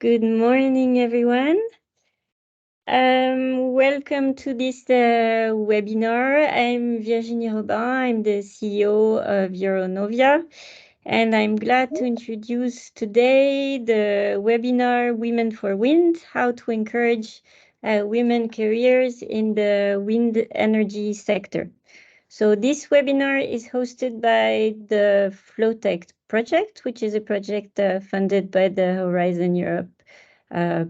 Good morning, everyone. Welcome to this webinar. I'm Virginie Robin. I'm the CEO of Euronovia, and I'm glad to introduce today the webinar Women4Wind, how to encourage women careers in the wind energy sector. So this webinar is hosted by the Floatech project, which is a project funded by the Horizon Europe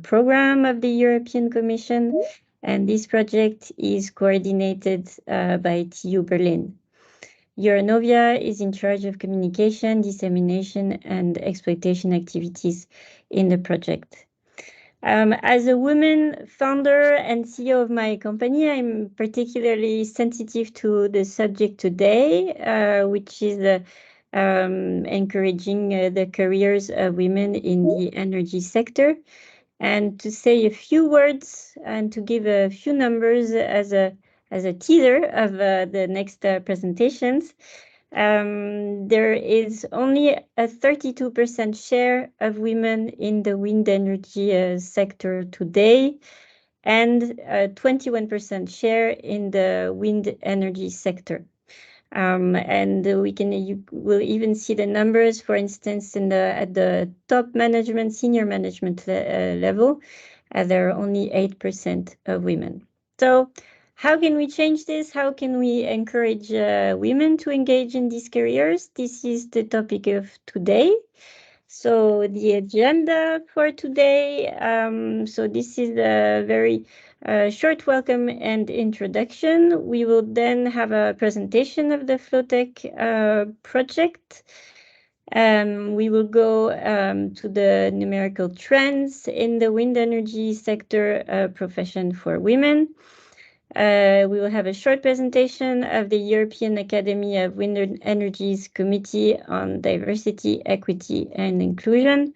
program of the European Commission. And this project is coordinated by TU Berlin. Euronovia is in charge of communication, dissemination, and exploitation activities in the project. As a woman founder and CEO of my company, I'm particularly sensitive to the subject today, which is encouraging the careers of women in the energy sector. And to say a few words and to give a few numbers as a teaser of the next presentations. There is only a 32% share of women in the wind energy sector today, and a 21% share in the wind energy sector. And you will even see the numbers, for instance, at the top management, senior management level, there are only 8% of women. So how can we change this? How can we encourage women to engage in these careers? This is the topic of today. So the agenda for today, so this is a very short welcome and introduction. We will then have a presentation of the Floatech project. We will go to the numerical trends in the wind energy sector profession for women. We will have a short presentation of the European Academy of Wind Energies Committee on Diversity, Equity and Inclusion.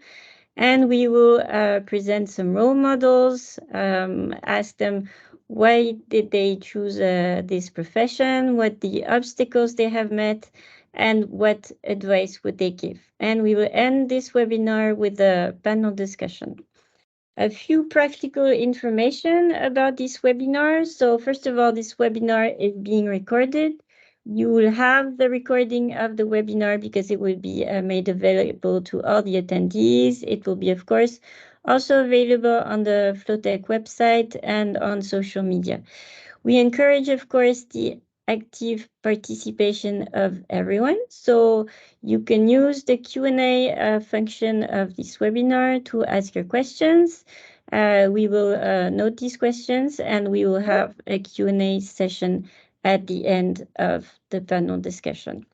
And we will present some role models, ask them why did they choose this profession, what the obstacles they have met, and what advice would they give. And we will end this webinar with a panel discussion. A few practical information about this webinar. So first of all, this webinar is being recorded. You will have the recording of the webinar because it will be made available to all the attendees. It will be, of course, also available on the Floatech website and on social media. We encourage, of course, the active participation of everyone. So you can use the Q&A function of this webinar to ask your questions. We will note these questions and we will have a Q&A session at the end of the panel discussion.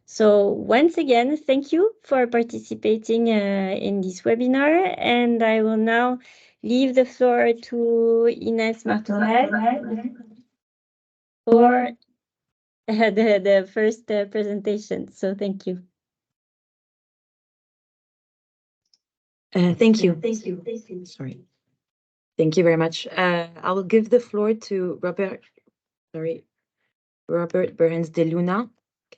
So once again, thank you for participating in this webinar, and I will now leave the floor to Ines Martorell for the first presentation. So thank you. Thank you. Sorry. Thank you very much. I will give the floor to Robert Berens de Luna.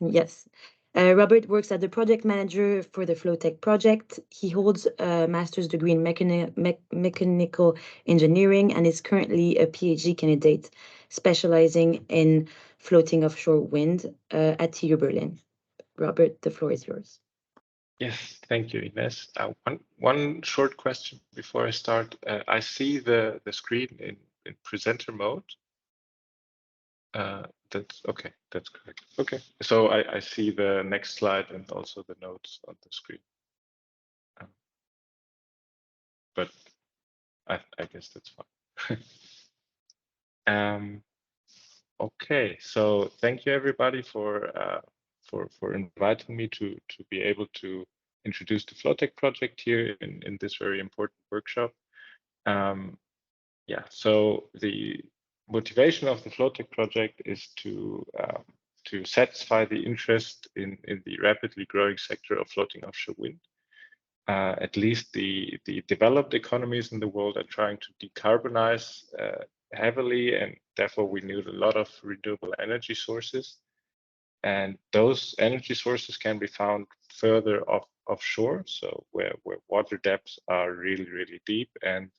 Yes. Robert works as the project manager for the Floatech project. He holds a master's degree in mechanical engineering and is currently a PhD candidate specializing in floating offshore wind at TU Berlin. Robert, the floor is yours. Yes, thank you, Ines. One short question before I start. I see the screen in presenter mode. That's okay. That's correct. Okay, so I see the next slide and also the notes on the screen. But I guess that's fine. Okay, so thank you everybody for inviting me to be able to introduce the Floatech project here in this very important workshop. Yeah, so the motivation of the Floatech project is to satisfy the interest in the rapidly growing sector of floating offshore wind. At least the developed economies in the world are trying to decarbonize heavily, and therefore we need a lot of renewable energy sources. And those energy sources can be found further off offshore, so where water depths are really, really deep, and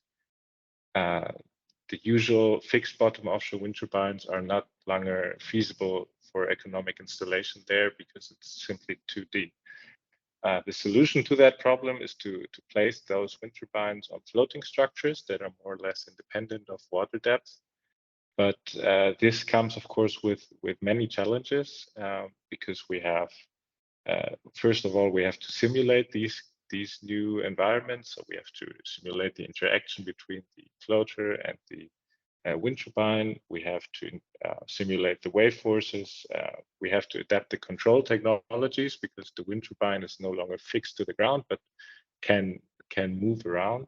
the usual fixed bottom offshore wind turbines are not longer feasible for economic installation there because it's simply too deep. The solution to that problem is to place those wind turbines on floating structures that are more or less independent of water depth. But this comes, of course, with many challenges because we have, first of all, we have to simulate these new environments. So we have to simulate the interaction between the floater and the wind turbine. We have to simulate the wave forces. We have to adapt the control technologies because the wind turbine is no longer fixed to the ground, but can move around.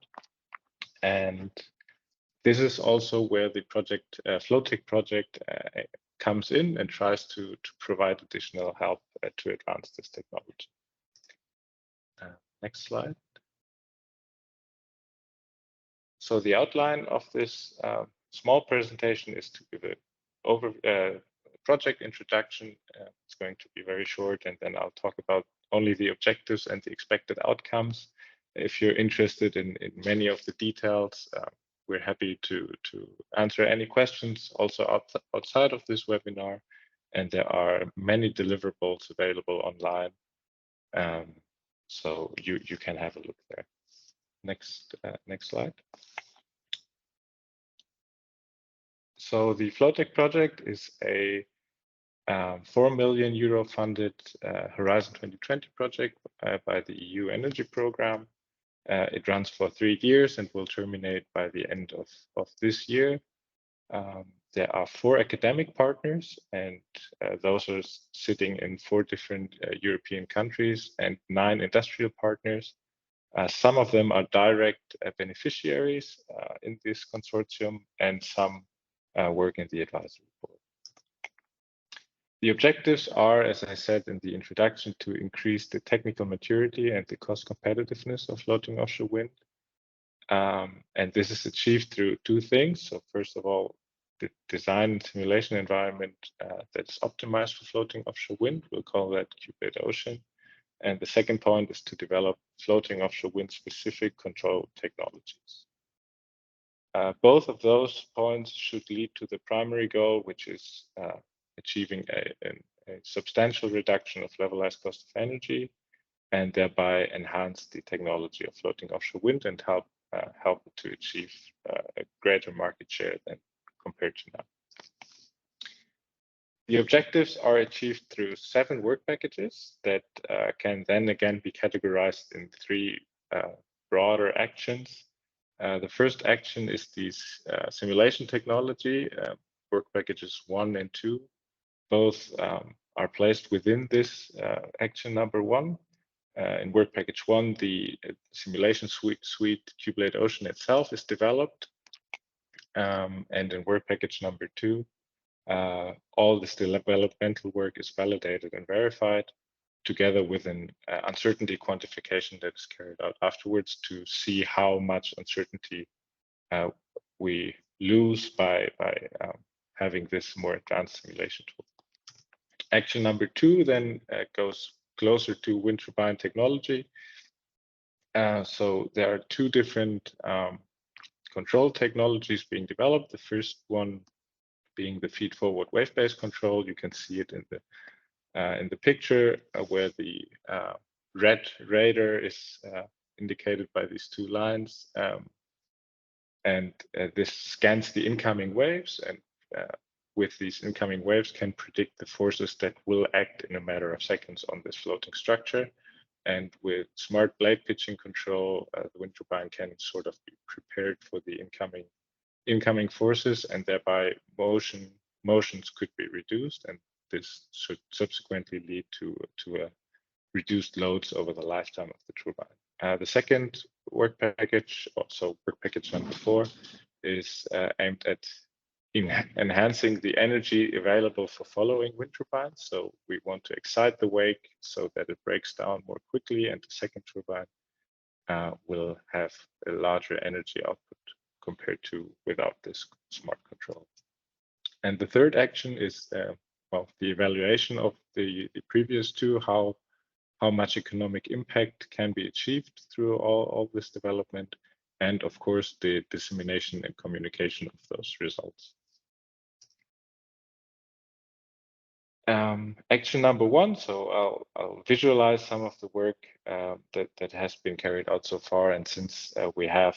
And this is also where the project Floatech project comes in and tries to provide additional help to advance this technology. Next slide. So the outline of this small presentation is to give a project introduction. It's going to be very short, and then I'll talk about only the objectives and the expected outcomes. If you're interested in many of the details, we're happy to answer any questions also outside of this webinar, and there are many deliverables available online, so you can have a look there. Next slide. So the Floatech project is a 4 million euro funded Horizon 2020 project by the EU Energy Program. It runs for 3 years and will terminate by the end of this year. There are 4 academic partners, and those are sitting in 4 different European countries, and 9 industrial partners. Some of them are direct beneficiaries in this consortium, and some work in the advisory board. The objectives are, as I said in the introduction, to increase the technical maturity and the cost competitiveness of floating offshore wind. And this is achieved through 2 things. So first of all, the design and simulation environment that is optimized for floating offshore wind, we'll call that Cube-Late Ocean. And the second point is to develop floating offshore wind specific control technologies. Both of those points should lead to the primary goal, which is achieving a substantial reduction of levelized cost of energy, and thereby enhance the technology of floating offshore wind and help to achieve a greater market share than compared to now. The objectives are achieved through 7 work packages that can then again be categorized in 3 broader actions. The first action is this simulation technology. Work packages 1 and 2, both are placed within this action number 1. In work package 1, the simulation suite Cube-Late Ocean itself is developed. And in work package number 2, all this developmental work is validated and verified, together with an uncertainty quantification that is carried out afterwards to see how much uncertainty we lose by having this more advanced simulation tool. Action number 2 then goes closer to wind turbine technology. So there are 2 different control technologies being developed. The first one being the feed-forward wave-based control. You can see it in the picture where the red radar is indicated by these 2 lines, and this scans the incoming waves, and with these incoming waves can predict the forces that will act in a matter of seconds on this floating structure. And with smart blade pitching control, the wind turbine can sort of be prepared for the incoming forces, and thereby motions could be reduced, and this should subsequently lead to reduced loads over the lifetime of the turbine. The second work package, also work package number 4, is aimed at enhancing the energy available for following wind turbines. So we want to excite the wake so that it breaks down more quickly, and the second turbine will have a larger energy output compared to without this smart control. And the third action is well, the evaluation of the previous 2, how how much economic impact can be achieved through all this development, and of course the dissemination and communication of those results. Action number one, so I'll visualize some of the work that has been carried out so far, and since we have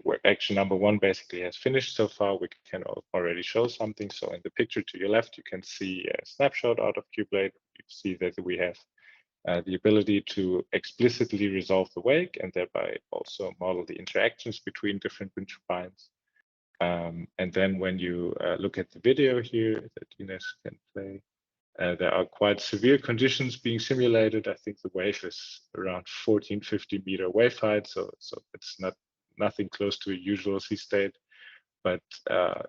where action number one basically has finished so far, we can already show something. So in the picture to your left, you can see a snapshot out of QBlade. You see that we have the ability to explicitly resolve the wake and thereby also model the interactions between different wind turbines. And then when you look at the video here that Ines can play, there are quite severe conditions being simulated. I think the wave is around 1450 meter wave height, so it's nothing close to a usual sea state, but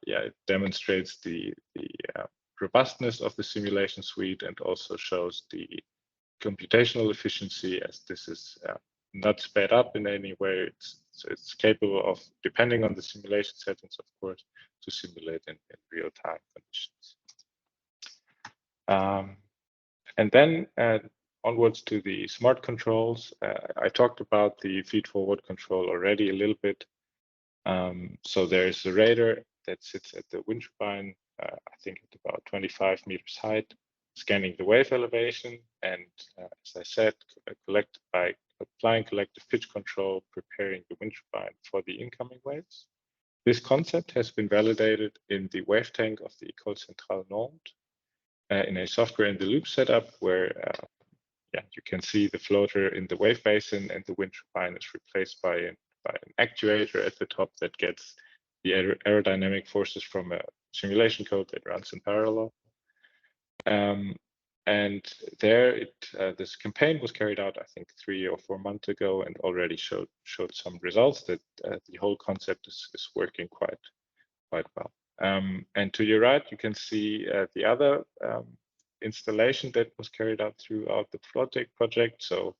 it demonstrates the robustness of the simulation suite and also shows the computational efficiency, as this is not sped up in any way. It's capable of, depending on the simulation settings, of course, to simulate in real-time conditions. And then onwards to the smart controls. I talked about the feed-forward control already a little bit. So there's a radar that sits at the wind turbine, I think at about 25 meters height, scanning the wave elevation, and as I said, collected by applying collective pitch control, preparing the wind turbine for the incoming waves. This concept has been validated in the wave tank of the École Centrale Nantes in a software-in-the-loop setup where you can see the floater in the wave basin, and the wind turbine is replaced by an actuator at the top that gets the aerodynamic forces from a simulation code that runs in parallel. And there, this campaign was carried out, I think, 3 or 4 months ago, and already showed some results that the whole concept is working quite well. And to your right, you can see the other installation that was carried out throughout the Floatech project. So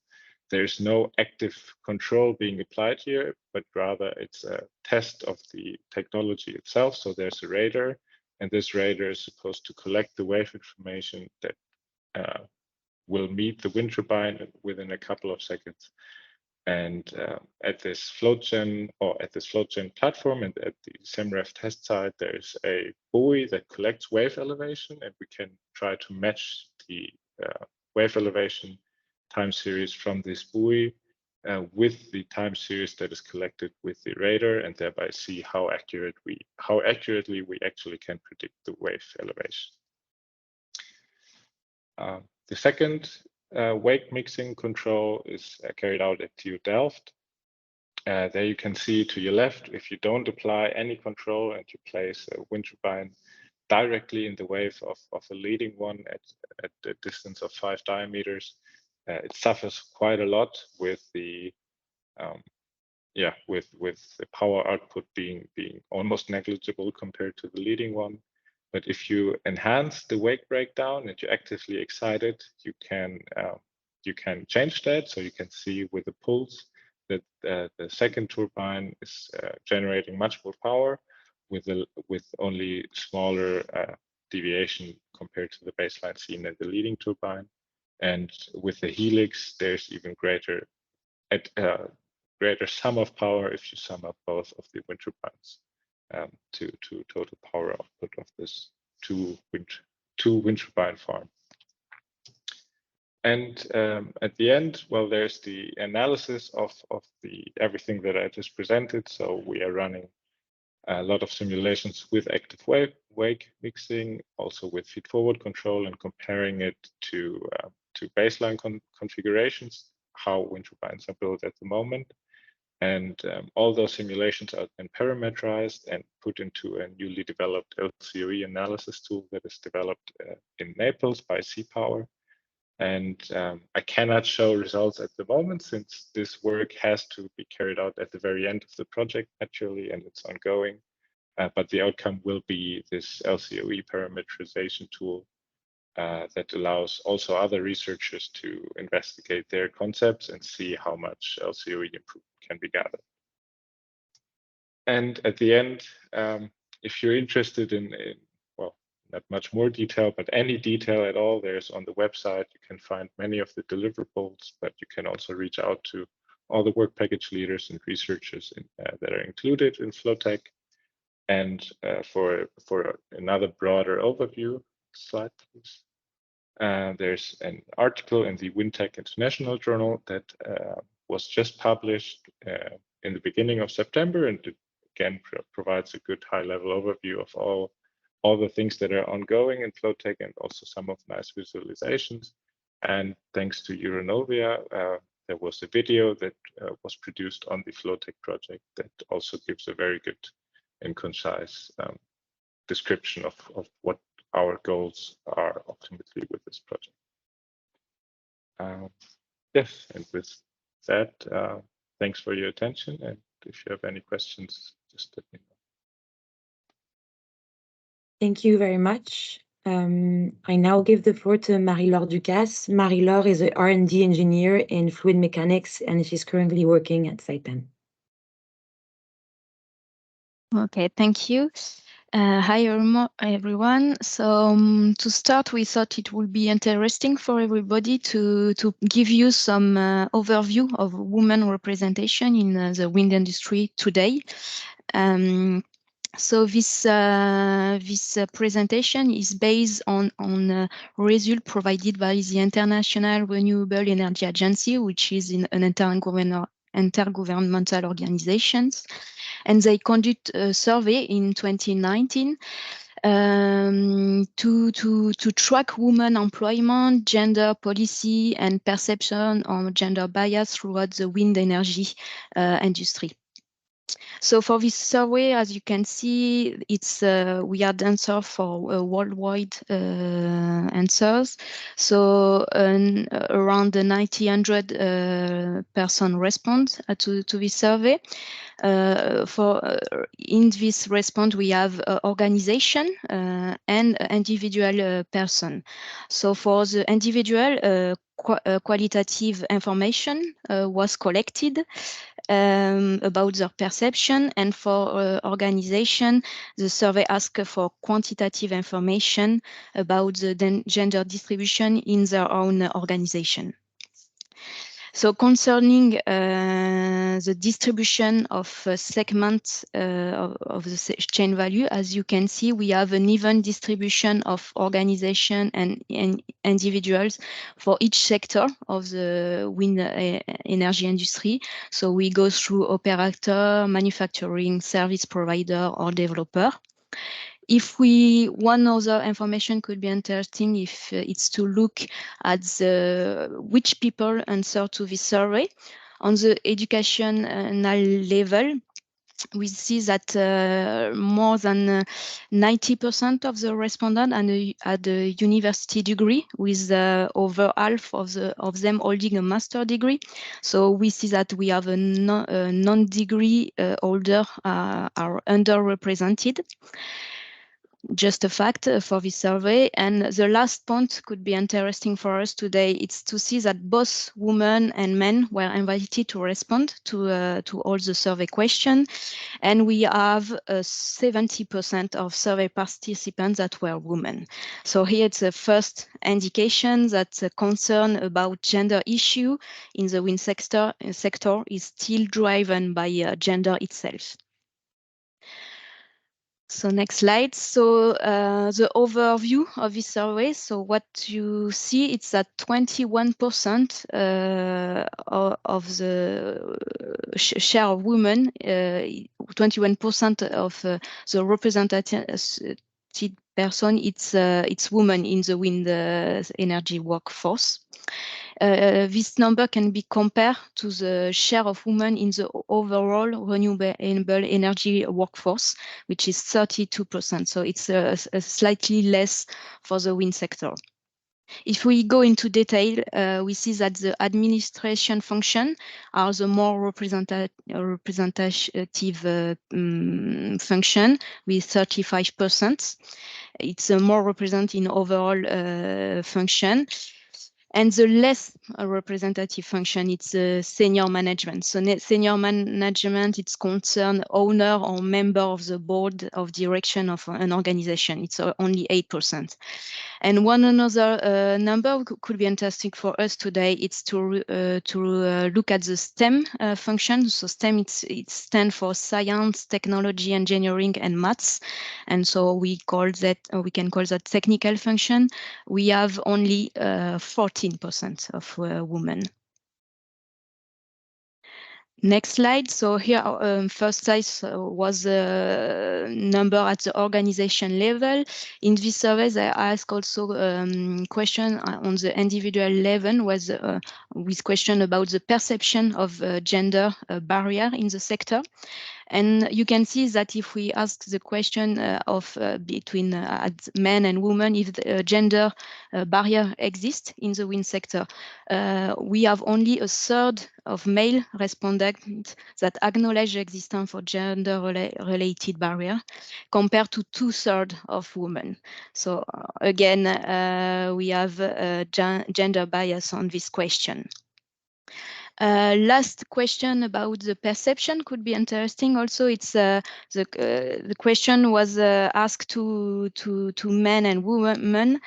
there's no active control being applied here, but rather it's a test of the technology itself. So there's a radar, and this radar is supposed to collect the wave information that will meet the wind turbine within a couple of seconds. And at this FloatGen platform and at the SEMREF test site, there's a buoy that collects wave elevation, and we can try to match the wave elevation time series from this buoy with the time series that is collected with the radar, and thereby see how accurately we actually can predict the wave elevation. The second wake mixing control is carried out at TU Delft. There you can see to your left, if you don't apply any control and you place a wind turbine directly in the wave of a leading one at a distance of 5 diameters, it suffers quite a lot with the with the power output being almost negligible compared to the leading one. But if you enhance the wake breakdown and you actively excite it, you can change that. So you can see with the pulse that the second turbine is generating much more power with only smaller deviation compared to the baseline seen at the leading turbine. And with the helix, there's even greater sum of power if you sum up both of the wind turbines to total power output of this two wind turbine farm. And at the end, well, there's the analysis of everything that I just presented. So we are running a lot of simulations with active wake mixing, also with feed-forward control, and comparing it to baseline configurations, how wind turbines are built at the moment. And all those simulations are then parameterized and put into a newly developed LCOE analysis tool that is developed in Naples by Seapower. And I cannot show results at the moment, since this work has to be carried out at the very end of the project, actually, and it's ongoing. But the outcome will be this LCOE parameterization tool that allows also other researchers to investigate their concepts and see how much LCOE improvement can be gathered. And at the end, if you're interested in not much more detail, but any detail at all, there's on the website. You can find many of the deliverables, but you can also reach out to all the work package leaders and researchers that are included in Floatech. And for another broader overview, slide please. There's an article in the WindTech International Journal that was just published in the beginning of September, and it again provides a good high-level overview of all the things that are ongoing in Floatech, and also some of nice visualizations. And thanks to Euronovia, there was a video that was produced on the Floatech project that also gives a very good and concise description of what our goals are ultimately with this project. Yes, and with that, thanks for your attention. And if you have any questions, just let me know. Thank you very much. I now give the floor to Marie-Laure Ducasse. Marie-Laure is an R&D engineer in fluid mechanics, and she's currently working at Saipem. Okay, thank you. Hi everyone. So to start, we thought it would be interesting for everybody to give you some overview of women representation in the wind industry today. So this presentation is based on results provided by the International Renewable Energy Agency, which is an intergovernmental organization, and they conduct a survey in 2019 to track women employment, gender policy, and perception of gender bias throughout the wind energy industry. So for this survey, as you can see, it's we had answers for worldwide answers. So around 900 person respond to this survey. In this response, we have organization and individual person. So for the individual, qualitative information was collected about their perception, and for organization, the survey asked for quantitative information about the gender distribution in their own organization. So concerning the distribution of segments of the chain value, as you can see, we have an even distribution of organization and individuals for each sector of the wind energy industry. So we go through operator, manufacturing, service provider, or developer. If one other information could be interesting if it's to look at which people answer to this survey. On the educational level, we see that more than 90% of the respondents had a university degree, with over half of them holding a master degree. So we see that we have a non-degree holder are underrepresented. Just a fact for this survey. And the last point could be interesting for us today. It's to see that both women and men were invited to respond to all the survey questions. And we have 70% of survey participants that were women. So here it's the first indication that the concern about gender issue in the wind sector is still driven by gender itself. So next slide. So the overview of this survey. So what you see, it's that 21% of the share of women, 21% of the representative person, it's women in the wind energy workforce. This number can be compared to the share of women in the overall renewable energy workforce, which is 32%. So it's slightly less for the wind sector. If we go into detail, we see that the administration function are the more representative function with 35%. It's more represented in overall function. And the less representative function, it's senior management. So senior management, it's concerned owner or member of the board of direction of an organization. It's only 8%. And one another number could be interesting for us today. It's to look at the STEM function. So STEM, it stands for science, technology, engineering, and maths. And so we can call that technical function. We have only 14% of women. Next slide. So here, first size was a number at the organization level. In this survey, I asked also question on the individual level with question about the perception of gender barrier in the sector. And you can see that if we ask the question of between men and women, if the gender barrier exists in the wind sector, we have only a third of male respondents that acknowledge the existence for gender-related barrier, compared to 2/3 of women. So again, we have gender bias on this question. Last question about the perception could be interesting. Also, it's the question was asked to men and women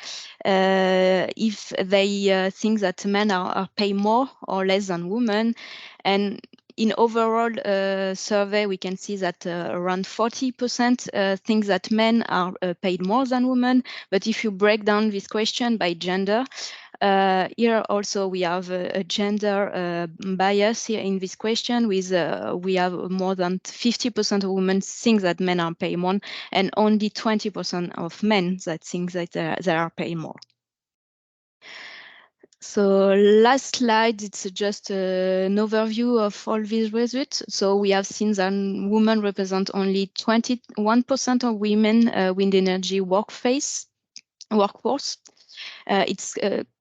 if they think that men are paid more or less than women, and in overall survey, we can see that around 40% think that men are paid more than women. But if you break down this question by gender, here also we have a gender bias here in this question. With we have more than 50% of women think that men are paid more, and only 20% of men that think that they are paid more. So last slide, it's just an overview of all these results. So we have seen that women represent only 21% of women wind energy workforce. It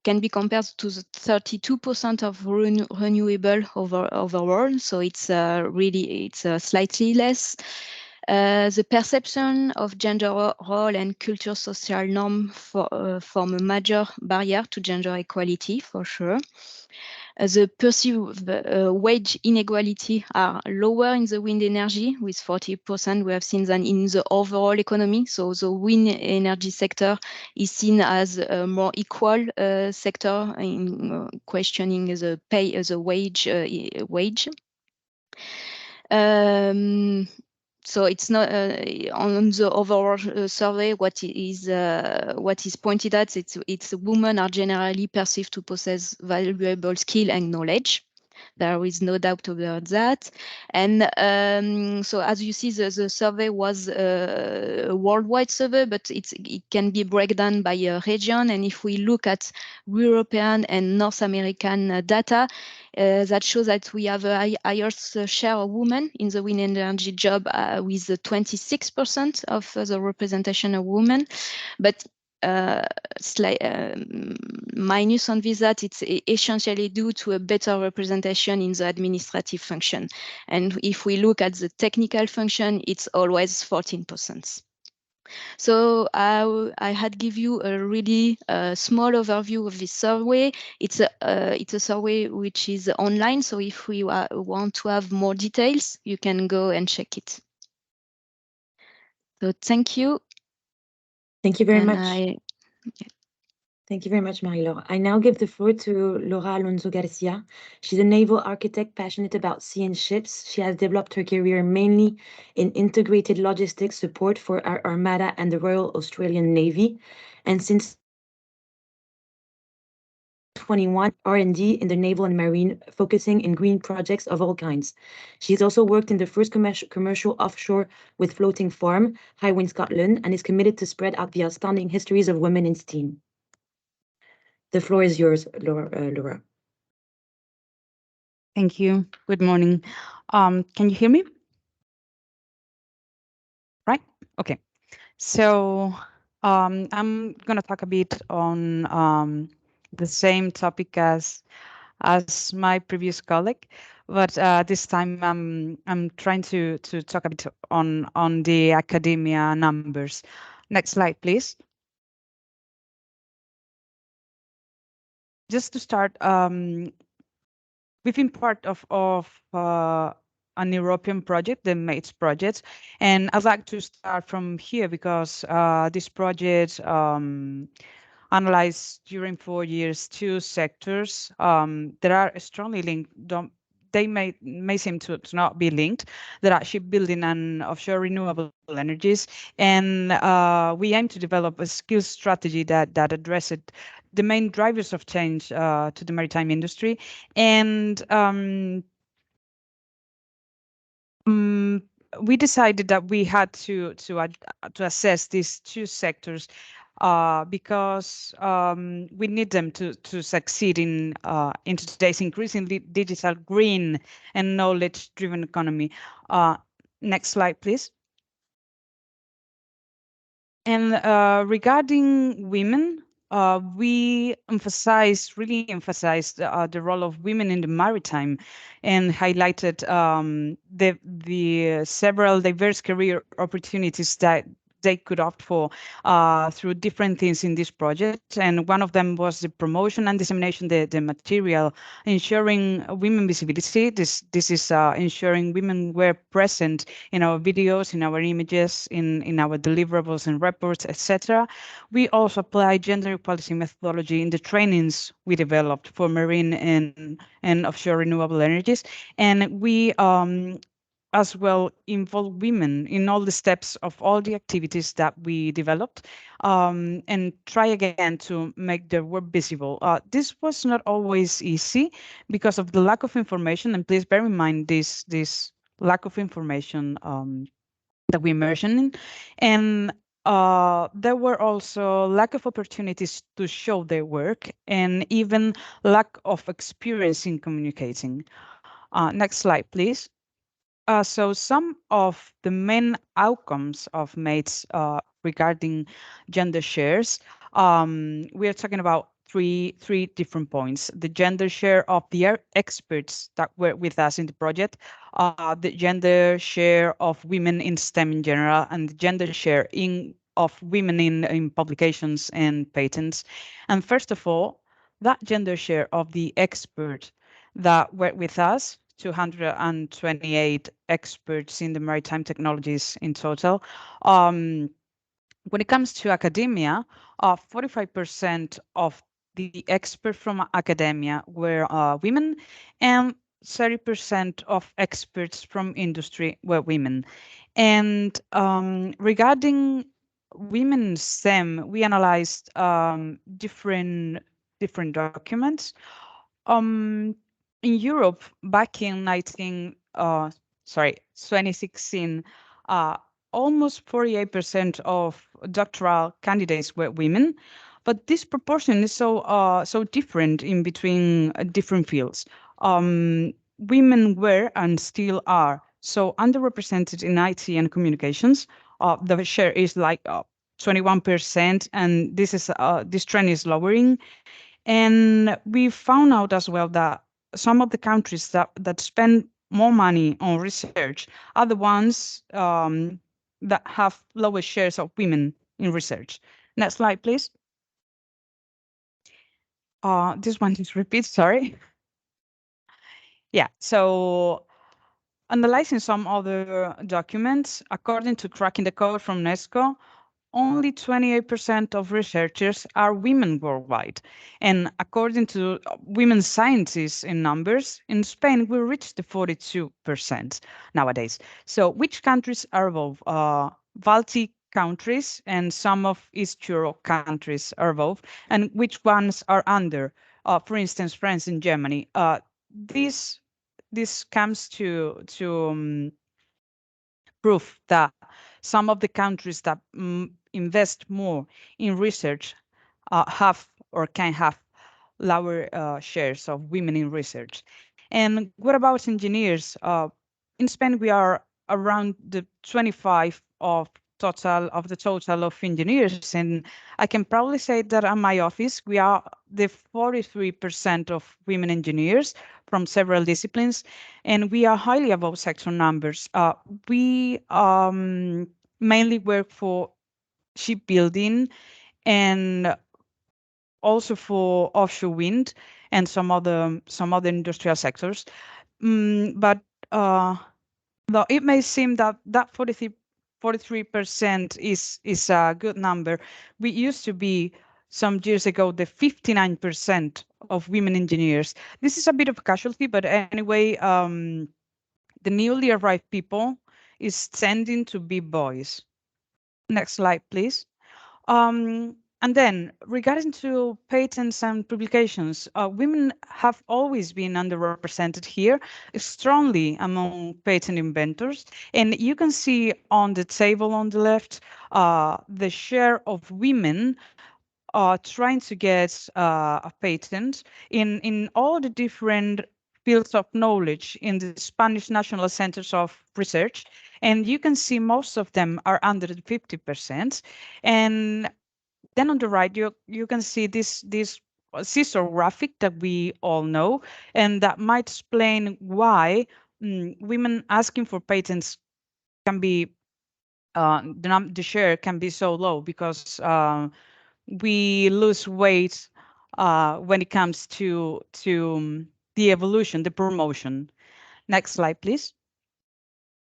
can be compared to the 32% of renewable overall. So it's really slightly less. The perception of gender role and culture social norm form a major barrier to gender equality, for sure. The perceived wage inequality are lower in the wind energy, with 40% we have seen than in the overall economy. So the wind energy sector is seen as a more equal sector in questioning the pay, the wage. So it's not on the overall survey. What is pointed at? It's women are generally perceived to possess valuable skill and knowledge. There is no doubt about that. And so as you see, the survey was a worldwide survey, but it can be broken down by a region. And if we look at European and North American data, that shows that we have a higher share of women in the wind energy job with 26% of the representation of women. But minus on this, that it's essentially due to a better representation in the administrative function. And if we look at the technical function, it's always 14%. So I had give you a really small overview of this survey. It's a survey which is online. So if we want to have more details, you can go and check it. So thank you. Thank you very much. Thank you very much, Marie-Laure. I now give the floor to Laura Alonso Garcia. She's a naval architect passionate about sea and ships. She has developed her career mainly in integrated logistics support for our Armada and the Royal Australian Navy. And since 2021, R&D in the naval and marine, focusing in green projects of all kinds. She's also worked in the first commercial offshore with floating farm, Highwind Scotland, and is committed to spread out the outstanding histories of women in steam. The floor is yours, Laura. Thank you. Good morning. Can you hear me? Right? Okay. So I'm going to talk a bit on the same topic as my previous colleague, but this time I'm trying to talk a bit on the academia numbers. Next slide, please. just to start, we've been part of an European project, the MATES project, and I'd like to start from here because this project analyzed during 4 years two sectors that are strongly linked. They may seem to not be linked. They're actually building and offshore renewable energies, and we aim to develop a skills strategy that addresses the main drivers of change to the maritime industry. And we decided that we had to assess these two sectors because we need them to succeed in today's increasingly digital, green, and knowledge-driven economy. Next slide, please. And regarding women, we really emphasized the role of women in the maritime, and highlighted the several diverse career opportunities that they could opt for through different things in this project. And one of them was the promotion and dissemination, the material, ensuring women visibility. This is ensuring women were present in our videos, in our images, in our deliverables and reports, etc. We also apply gender equality methodology in the trainings we developed for marine and offshore renewable energies. And we as well involve women in all the steps of all the activities that we developed, and try again to make their work visible. This was not always easy because of the lack of information, and please bear in mind this lack of information that we immersion in. And there were also lack of opportunities to show their work, and even lack of experience in communicating. Next slide, please. So some of the main outcomes of MATES regarding gender shares, we are talking about three different points: the gender share of the experts that were with us in the project, the gender share of women in STEM in general, and the gender share of women in publications and patents. And first of all, that gender share of the expert that were with us, 228 experts in the maritime technologies in total. When it comes to academia, 45% of the experts from academia were women, and 30% of experts from industry were women. And regarding women in STEM, we analyzed different documents. In Europe, back in 2016, almost 48% of doctoral candidates were women, but this proportion is so different in between different fields. Women were and still are so underrepresented in IT and communications. The share is like 21%, and this trend is lowering. And we found out as well that some of the countries that spend more money on research are the ones that have lower shares of women in research. Next slide, please. This one is repeat, sorry. Yeah, so analyzing some other documents, according to Cracking the Code from UNESCO, only 28% of researchers are women worldwide. And according to women scientists in numbers, in Spain, we reached the 42% nowadays. So which countries are above? Baltic countries and some of East Europe countries are above, and which ones are under? For instance, France and Germany. This comes to proof that some of the countries that invest more in research have or can have lower shares of women in research. And what about engineers? In Spain, we are around the 25 of the total of engineers, and I can proudly say that at my office we are the 43% of women engineers from several disciplines, and we are highly above sector numbers. We mainly work for shipbuilding and also for offshore wind and some other industrial sectors. But though it may seem that 43% is a good number, we used to be some years ago the 59% of women engineers. This is a bit of a casualty, but anyway, the newly arrived people is tending to be boys. Next slide, please. And then regarding to patents and publications, women have always been underrepresented here, strongly among patent inventors. And you can see on the table on the left, the share of women trying to get a patent in all the different fields of knowledge in the Spanish National Centers of Research. And you can see most of them are under the 50%. And then on the right, you can see this seesaw graphic that we all know, and that might explain why women asking for patents can be the share can be so low, because we lose weight when it comes to the evolution, the promotion. Next slide, please.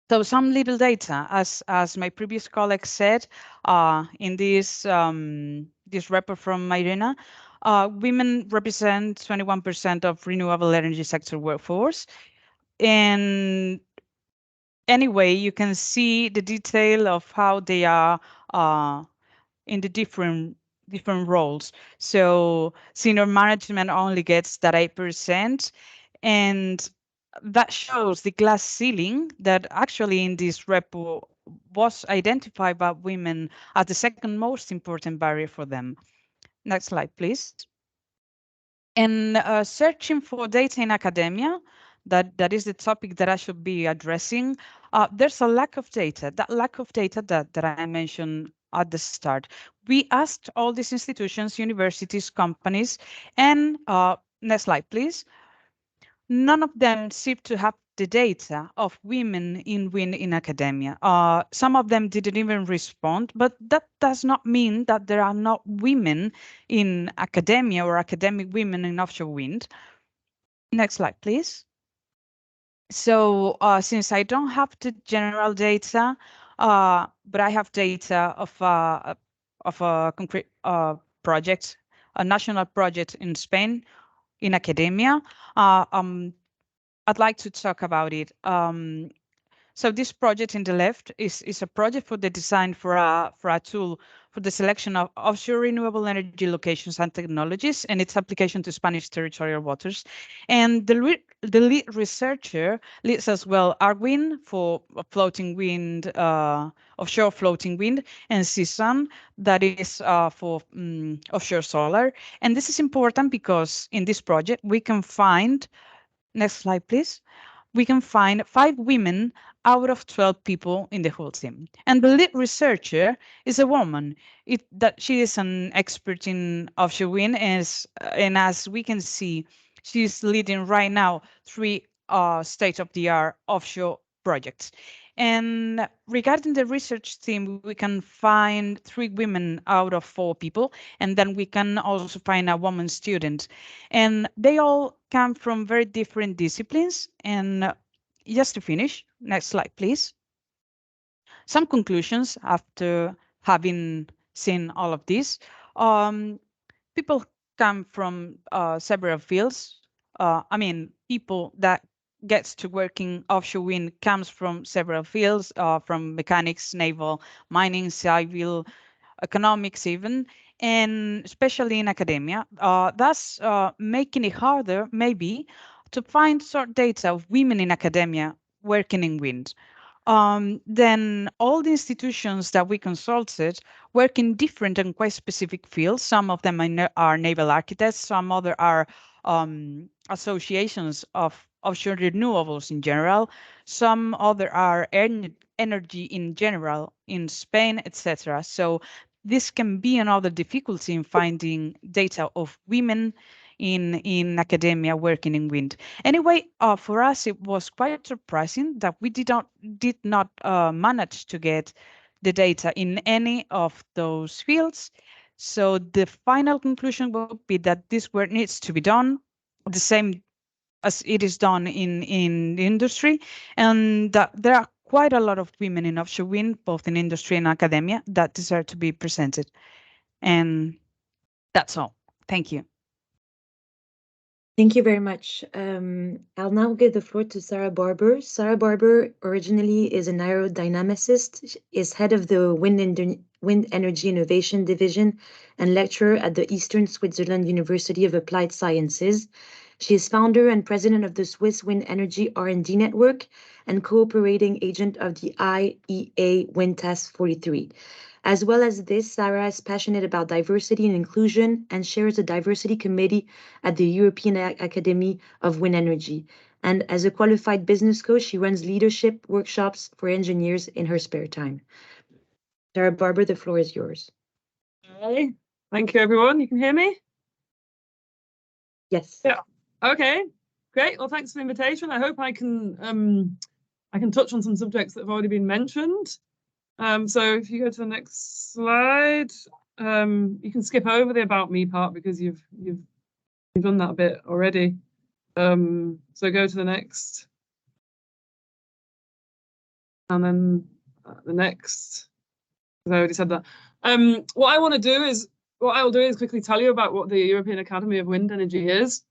So some little data, as my previous colleague said, in this report from Irina, women represent 21% of renewable energy sector workforce. And anyway, you can see the detail of how they are in the different roles. So senior management only gets that 8%, and that shows the glass ceiling that actually in this repo was identified by women as the second most important barrier for them. Next slide, please. And searching for data in academia, that is the topic that I should be addressing. There's a lack of data, that lack of data that I mentioned at the start. We asked all these institutions, universities, companies, and next slide, please. None of them seem to have the data of women in wind in academia. Some of them didn't even respond, but that does not mean that there are not women in academia or academic women in offshore wind. Next slide, please. So since I don't have the general data, but I have data of a concrete project, a national project in Spain in academia, I'd like to talk about it. So this project in the left is a project for the design for a tool for the selection of offshore renewable energy locations and technologies and its application to Spanish territorial waters. And the lead researcher leads as well Arwin for floating wind, offshore floating wind, and CSUN, that is for offshore solar. And this is important because in this project we can find, next slide, please. We can find 5 women out of 12 people in the whole team. And the lead researcher is a woman. That she is an expert in offshore wind, and as we can see, she's leading right now 3 state-of-the-art offshore projects. And regarding the research team, we can find 3 women out of 4 people, and then we can also find a woman student. And they all come from very different disciplines. And just to finish, next slide, please. Some conclusions after having seen all of this. People come from several fields. I mean, people that gets to working offshore wind comes from several fields, from mechanics, naval, mining, civil, economics even, and especially in academia. Thus making it harder, maybe, to find sort data of women in academia working in wind. Then all the institutions that we consulted work in different and quite specific fields. Some of them are naval architects, some other are associations of offshore renewables in general, some other are energy in general in Spain, etc. So this can be another difficulty in finding data of women in academia working in wind. Anyway, for us, it was quite surprising that we did not manage to get the data in any of those fields. So the final conclusion will be that this work needs to be done the same as it is done in the industry, and that there are quite a lot of women in offshore wind, both in industry and academia, that deserve to be presented. And that's all. Thank you. Thank you very much. I'll now give the floor to Sarah Barber. Sarah Barber originally is an aerodynamicist, is head of the Wind Energy Innovation Division and lecturer at the Eastern Switzerland University of Applied Sciences. She is founder and president of the Swiss Wind Energy R&D Network and cooperating agent of the IEA Wind Task 43. As well as this, Sarah is passionate about diversity and inclusion and chairs the diversity committee at the European Academy of Wind Energy. And as a qualified business coach, she runs leadership workshops for engineers in her spare time. Sarah Barber, the floor is yours. Hey, thank you, everyone. You can hear me? Yes. Yeah. Okay, great. Well, thanks for the invitation. I hope I can touch on some subjects that have already been mentioned. So if you go to the next slide, you can skip over the about me part because you've done that bit already. So go to the next, and then the next. I already said that. What I will do is quickly tell you about what the European Academy of Wind Energy is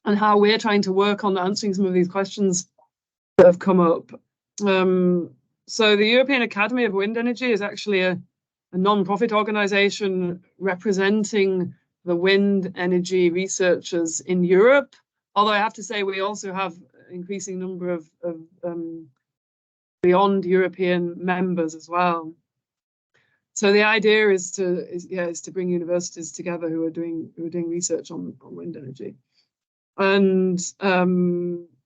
and how we're trying to work on answering some of these questions that have come up. So the European Academy of Wind Energy is actually a non-profit organization representing the wind energy researchers in Europe. Although I have to say we also have an increasing number of beyond European members as well. So the idea is to bring universities together who are doing research on wind energy, and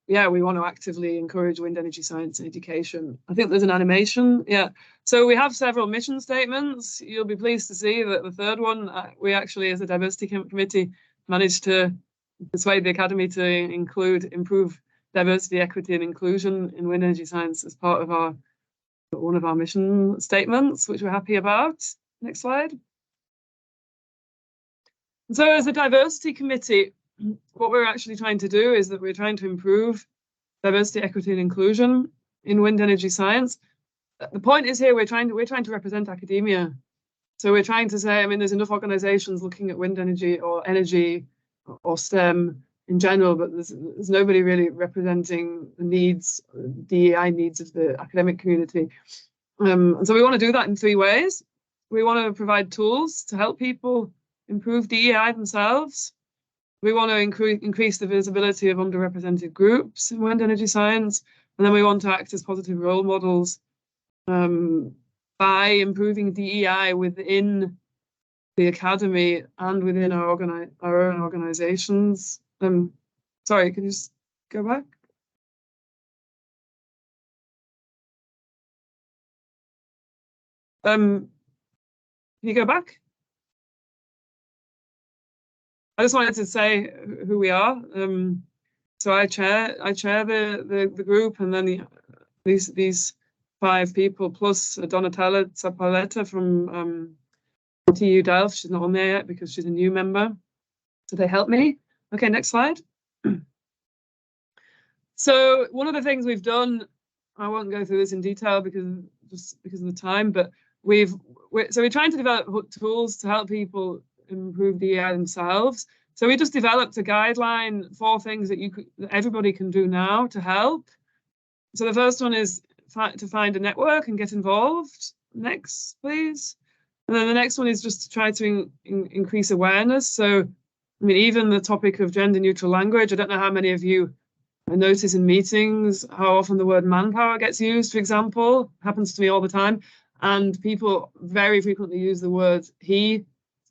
yeah, we want to actively encourage wind energy science and education. I think there's an animation. Yeah. So we have several mission statements. You'll be pleased to see that the third one, we actually, as a diversity committee, managed to persuade the Academy to improve diversity, equity, and inclusion in wind energy science as part of one of our mission statements, which we're happy about. Next slide. So as a diversity committee, what we're actually trying to do is that we're trying to improve diversity, equity, and inclusion in wind energy science. The point is here we're trying to represent academia. So we're trying to say, I mean, there's enough organizations looking at wind energy or STEM in general, but there's nobody really representing the needs, DEI needs of the academic community. And so we want to do that in three ways. We want to provide tools to help people improve DEI themselves. We want to increase the visibility of underrepresented groups in wind energy science. And then we want to act as positive role models by improving DEI within the academy and within our own organizations. Sorry, can you just go back? Can you go back? I just wanted to say who we are. So I chair the group, and then these 5 people plus Donatella Zappaletta from TU Delft. She's not on there yet because she's a new member. So they help me. Okay, next slide. So one of the things we've done, I won't go through this in detail because of the time, but we're trying to develop tools to help people improve DEI themselves. So we just developed a guideline for things that everybody can do now to help. So the first one is to find a network and get involved. Next, please. And then the next one is just to try to increase awareness. So, I mean, even the topic of gender neutral language, I don't know how many of you notice in meetings how often the word manpower gets used, for example. It happens to me all the time. And people very frequently use the word he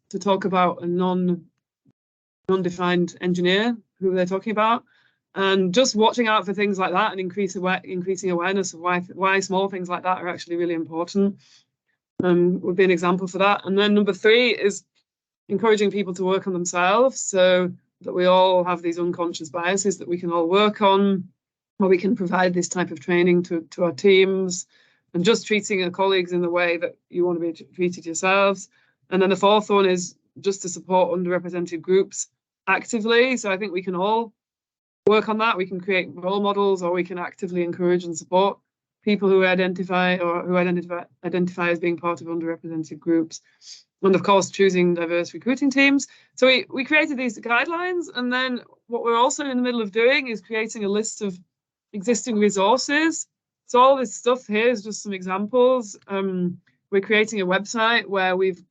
to talk about a non-defined engineer who they're talking about. And just watching out for things like that and increasing awareness of why small things like that are actually really important would be an example for that. And then number 3 is encouraging people to work on themselves, so that we all have these unconscious biases that we can all work on, or we can provide this type of training to our teams, and just treating our colleagues in the way that you want to be treated yourselves. And then the fourth one is just to support underrepresented groups actively. So I think we can all work on that. We can create role models, or we can actively encourage and support people who identify as being part of underrepresented groups. And of course, choosing diverse recruiting teams. So we created these guidelines, and then what we're also in the middle of doing is creating a list of existing resources. So all this stuff here is just some examples. We're creating a website where we've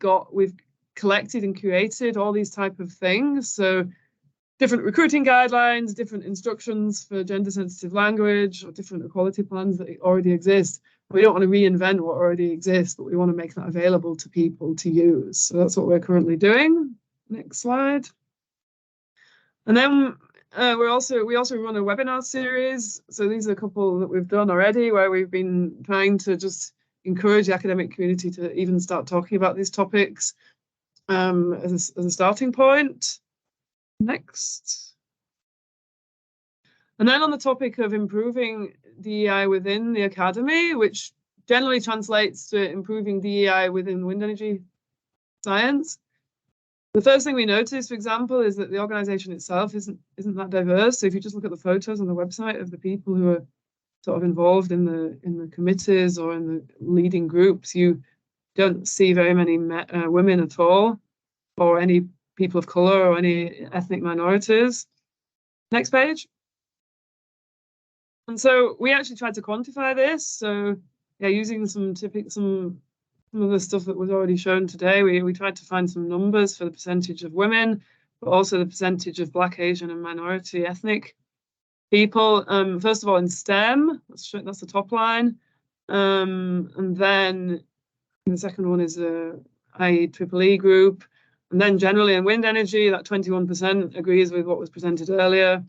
collected and curated all these type of things. So different recruiting guidelines, different instructions for gender sensitive language, or different equality plans that already exist. We don't want to reinvent what already exists, but we want to make that available to people to use. So that's what we're currently doing. Next slide. And then we also run a webinar series. So these are a couple that we've done already, where we've been trying to just encourage the academic community to even start talking about these topics as a starting point. Next. And then on the topic of improving DEI within the academy, which generally translates to improving DEI within wind energy science, the first thing we noticed, for example, is that the organization itself isn't that diverse. So if you just look at the photos on the website of the people who are sort of involved in the committees or in the leading groups, you don't see very many women at all, or any people of color, or any ethnic minorities. Next page. And so we actually tried to quantify this. So yeah, using some of the stuff that was already shown today, we tried to find some numbers for the percentage of women, but also the percentage of Black, Asian, and minority ethnic people. First of all, in STEM, that's the top line. And then the second one is the IEEE group. And then generally in wind energy, that 21% agrees with what was presented earlier.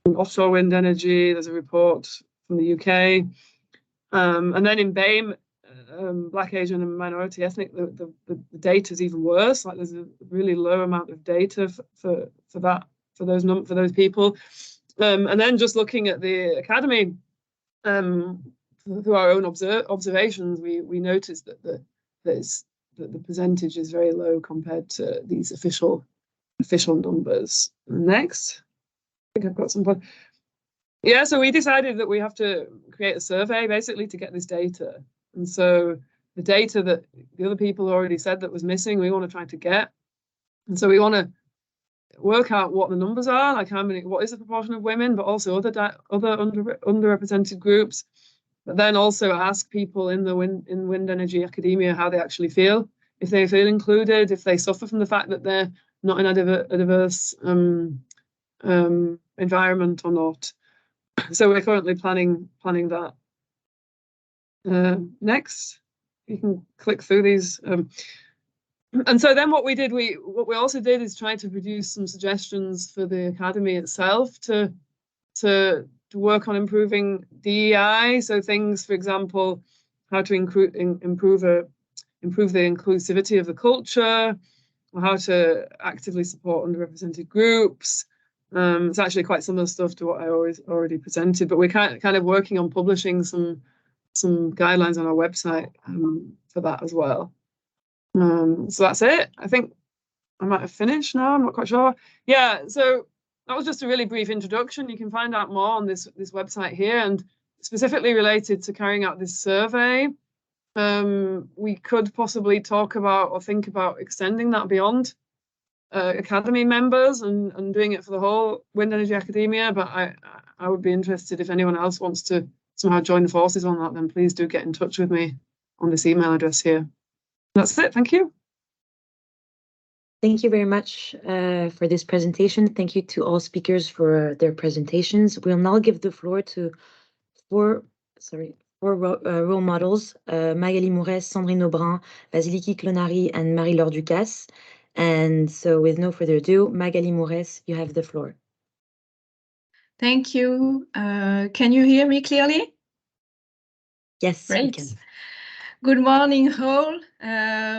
In offshore wind energy, there's a report from the UK. And then in BAME, Black, Asian, and minority ethnic, the data is even worse. Like there's a really low amount of data for those people. And then just looking at the academy, through our own observations, we noticed that the percentage is very low compared to these official numbers. Next, I think I've got some. Yeah, so we decided that we have to create a survey basically to get this data. And so the data that the other people already said that was missing, we want to try to get. And so we want to work out what the numbers are, like what is the proportion of women, but also other underrepresented groups. But then also ask people in wind energy academia how they actually feel, if they feel included, if they suffer from the fact that they're not in a diverse environment or not. So we're currently planning that. Next, you can click through these. And so then what we also did is try to produce some suggestions for the academy itself to work on improving DEI. So things, for example, how to improve the inclusivity of the culture, or how to actively support underrepresented groups. It's actually quite similar stuff to what I already presented, but we're kind of working on publishing some guidelines on our website for that as well. So that's it. I think I might have finished now. I'm not quite sure. Yeah, so that was just a really brief introduction. You can find out more on this website here, and specifically related to carrying out this survey. We could possibly talk about or think about extending that beyond academy members and doing it for the whole wind energy academia, but I would be interested if anyone else wants to somehow join the forces on that, then please do get in touch with me on this email address here. That's it. Thank you. Thank you very much for this presentation. Thank you to all speakers for their presentations. We'll now give the floor to four role models, Magali Mourès, Sandrine Aubrin, Vasiliki Clonari, and Marie-Laure Ducasse. And so with no further ado, Magali Mourès, you have the floor. Thank you. Can you hear me clearly? Yes, great. we can. Good morning, all.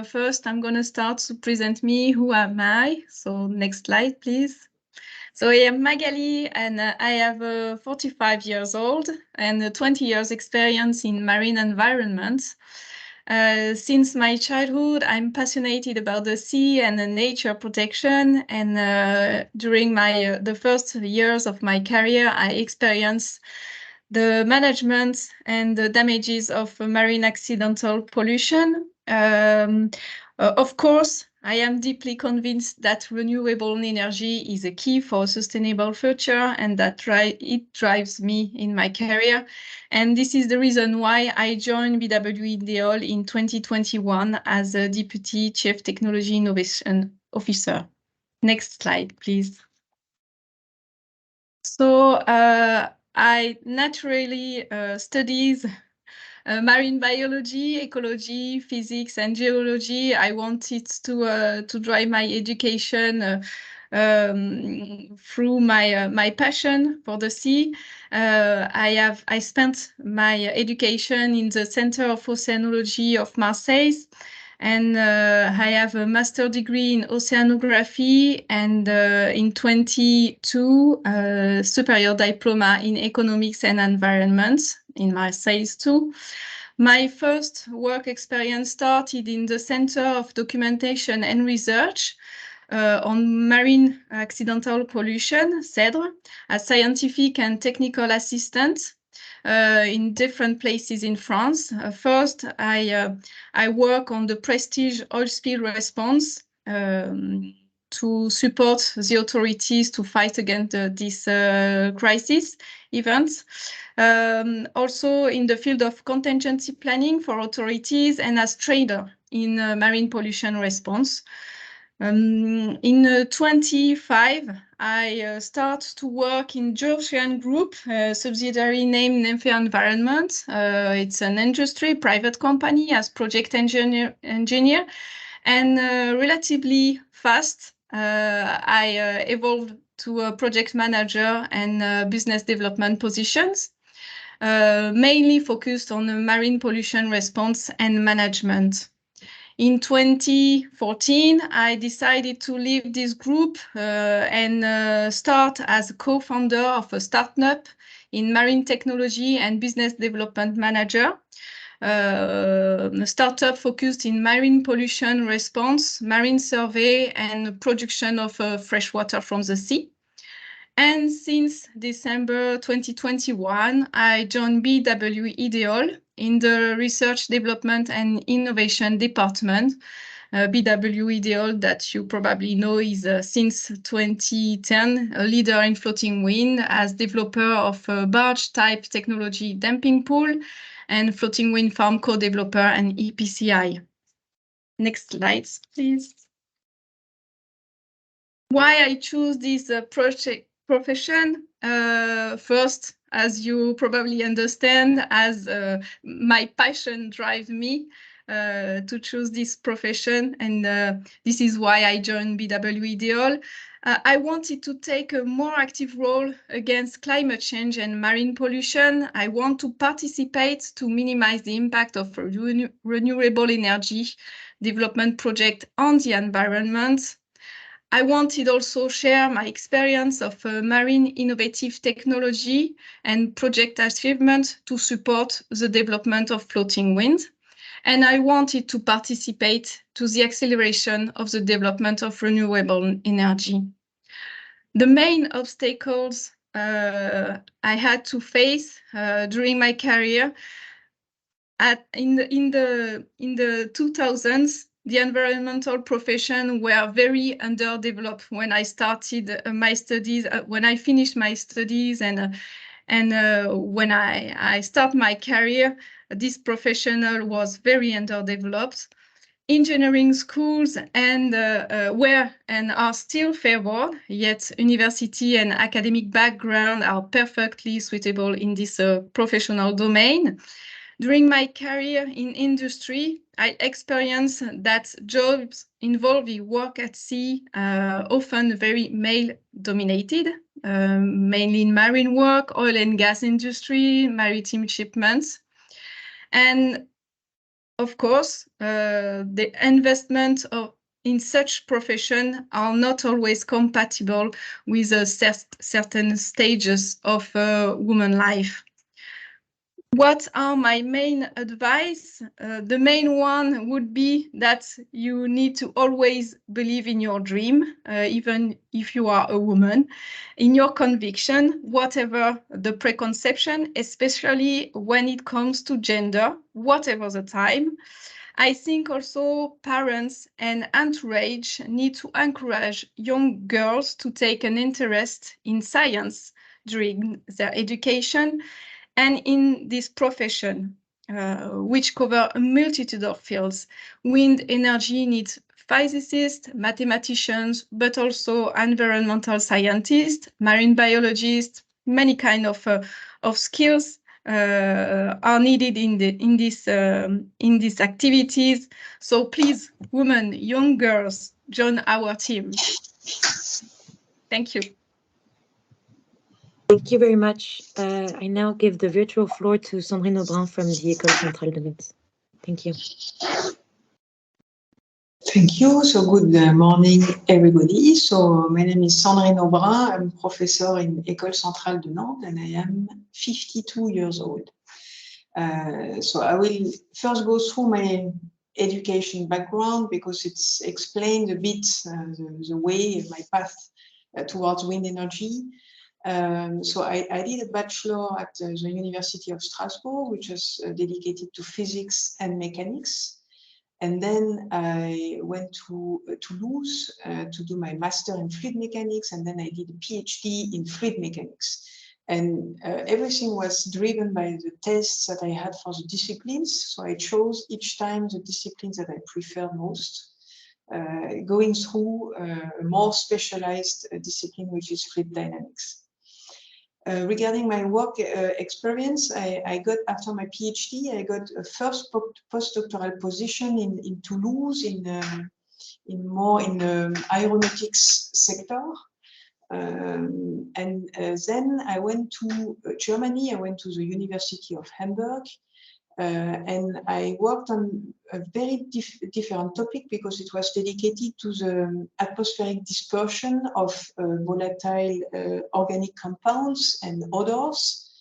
First, I'm going to start to present me. Who am I? So next slide, please. So I am Magali, and I have 45 years old and 20 years experience in marine environment. Since my childhood, I'm passionate about the sea and the nature protection. And during the first years of my career, I experienced the management and the damages of marine accidental pollution. Of course, I am deeply convinced that renewable energy is a key for a sustainable future, and that it drives me in my career. And this is the reason why I joined BW Ideol in 2021 as a Deputy Chief Technology Innovation Officer. Next slide, please. So I naturally studies marine biology, ecology, physics, and geology. I wanted to drive my education through my passion for the sea. I spent my education in the Center of Oceanology of Marseille, and I have a master's degree in oceanography, and in 22 superior diploma in economics and environment in Marseille too. My first work experience started in the Center of Documentation and Research on marine accidental pollution, CEDRE, as scientific and technical assistant in different places in France. First, I work on the Prestige oil spill response to support the authorities to fight against this crisis events. Also in the field of contingency planning for authorities and as trader in marine pollution response. In 25, I start to work in Georgian Group, a subsidiary named Numerical. It's an industry private company as project engineer, and relatively fast I evolved to a project manager and business development positions, mainly focused on marine pollution response and management. In 2014, I decided to leave this group and start as a co-founder of a startup in marine technology and business development manager. A startup focused in marine pollution response, marine survey, and production of fresh water from the sea. And since December 2021, I joined BW Ideol in the Research, Development and Innovation Department. BW Ideol, that you probably know, is since 2010 a leader in floating wind as developer of a barge-type technology damping pool and floating wind farm co-developer and EPCI. Next slides, please. Why I choose this profession? First, as you probably understand, as my passion drives me to choose this profession, and this is why I joined BW Ideol. I wanted to take a more active role against climate change and marine pollution. I want to participate to minimize the impact of renewable energy development project on the environment. I wanted also share my experience of marine innovative technology and project achievement to support the development of floating wind. And I wanted to participate to the acceleration of the development of renewable energy. The main obstacles I had to face during my career in the 2000s, the environmental profession were very underdeveloped when I started my studies, when I finished my studies, and when I start my career, this professional was very underdeveloped. Engineering schools and were and are still favored, yet university and academic background are perfectly suitable in this professional domain. During my career in industry, I experienced that jobs involving work at sea often very male-dominated, mainly in marine work, oil and gas industry, maritime shipments. And of course, the investment in such profession are not always compatible with certain stages of woman life. what are my main advice? The main one would be that you need to always believe in your dream, even if you are a woman, in your conviction, whatever the preconception, especially when it comes to gender, whatever the time. I think also parents and entourage need to encourage young girls to take an interest in science during their education and in this profession, which cover a multitude of fields. Wind energy needs physicists, mathematicians, but also environmental scientists, marine biologists, many kind of skills are needed in these activities. So please, women, young girls, join our team. Thank you. Thank you very much. I now give the virtual floor to Sandrine Aubrin from the École Centrale de Nantes. Thank you. Thank you. So good morning, everybody. So my name is Sandrine Aubrin. I'm professor in École Centrale de Nantes, and I am 52 years old. So I will first go through my education background because it's explained a bit the way, my path towards wind energy. So I did a bachelor at the University of Strasbourg, which was dedicated to physics and mechanics. And then I went to Toulouse to do my master in fluid mechanics, and then I did a PhD in fluid mechanics. And everything was driven by the tests that I had for the disciplines. So I chose each time the disciplines that I preferred most, going through a more specialized discipline, which is fluid dynamics. Regarding my work experience, I got, after my PhD, I got a first postdoctoral position in Toulouse in the aeronautics sector. And then I went to Germany. I went to the University of Hamburg. And I worked on a very different topic because it was dedicated to the atmospheric dispersion of volatile organic compounds and odors.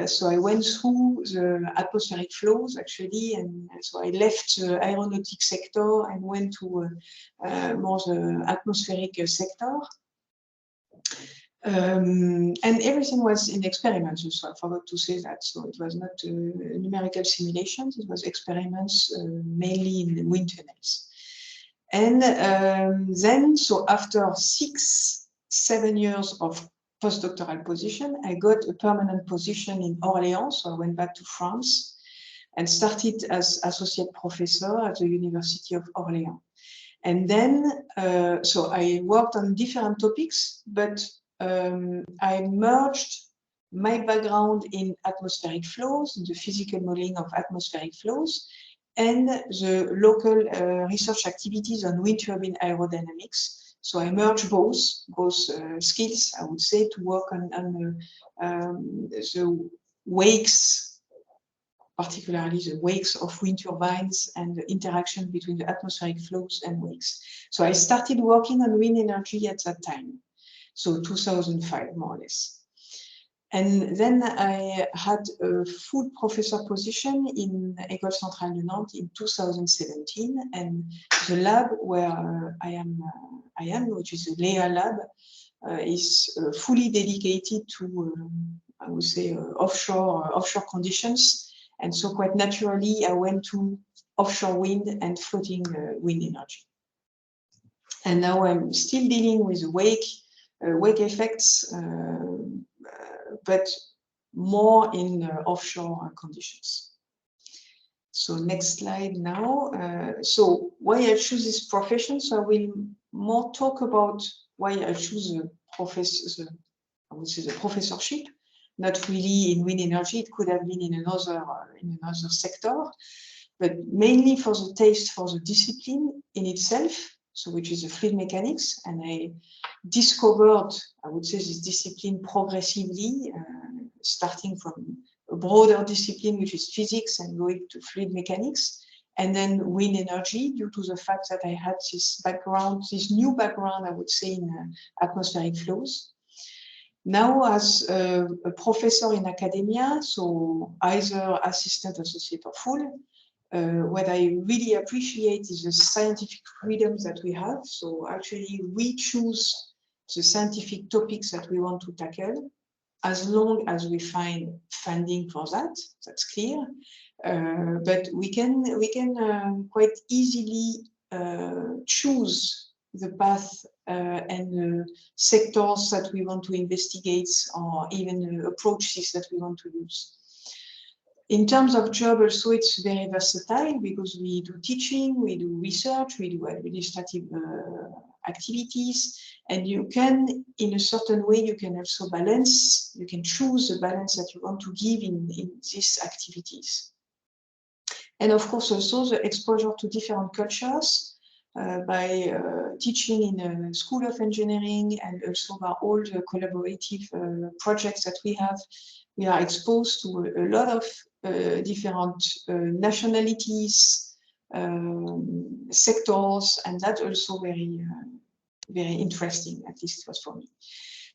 So I went through the atmospheric flows actually, and so I left the aeronautic sector and went to more the atmospheric sector. And everything was in experiments, so I forgot to say that. So it was not numerical simulations, it was experiments mainly in the wind tunnels. And then, so after 6-7 years of postdoctoral position, I got a permanent position in Orléans, so I went back to France and started as associate professor at the University of Orléans. And then, so I worked on different topics, but I merged my background in atmospheric flows, in the physical modeling of atmospheric flows, and the local research activities on wind turbine aerodynamics. So I merged both skills, I would say, to work on the wakes, particularly the wakes of wind turbines and the interaction between the atmospheric flows and wakes. So I started working on wind energy at that time. So 2005, more or less. And then I had a full professor position in École Centrale de Nantes in 2017. And the lab where I am, which is the LEA lab, is fully dedicated to, I would say, offshore conditions. And so quite naturally, I went to offshore wind and floating wind energy. And now I'm still dealing with wake effects, but more in offshore conditions. So next slide now. So why I choose this profession? So I will more talk about why I choose the professorship, not really in wind energy. It could have been in another sector, but mainly for the taste for the discipline in itself. So which is the fluid mechanics, and I discovered, I would say, this discipline progressively, starting from a broader discipline, which is physics, and going to fluid mechanics, and then wind energy, due to the fact that I had this background, this new background, I would say, in atmospheric flows. Now, as a professor in academia, so either assistant, associate, or full, what I really appreciate is the scientific freedoms that we have. So actually, we choose the scientific topics that we want to tackle, as long as we find funding for that. That's clear. But we can quite easily choose the path and sectors that we want to investigate, or even approaches that we want to use. In terms of job also, it's very versatile because we do teaching, we do research, we do administrative activities, and you can, in a certain way, you can also balance, you can choose the balance that you want to give in these activities. And of course, also the exposure to different cultures by teaching in a school of engineering, and also by all the collaborative projects that we have. We are exposed to a lot of different nationalities, sectors, and that's also very, very interesting, at least it was for me.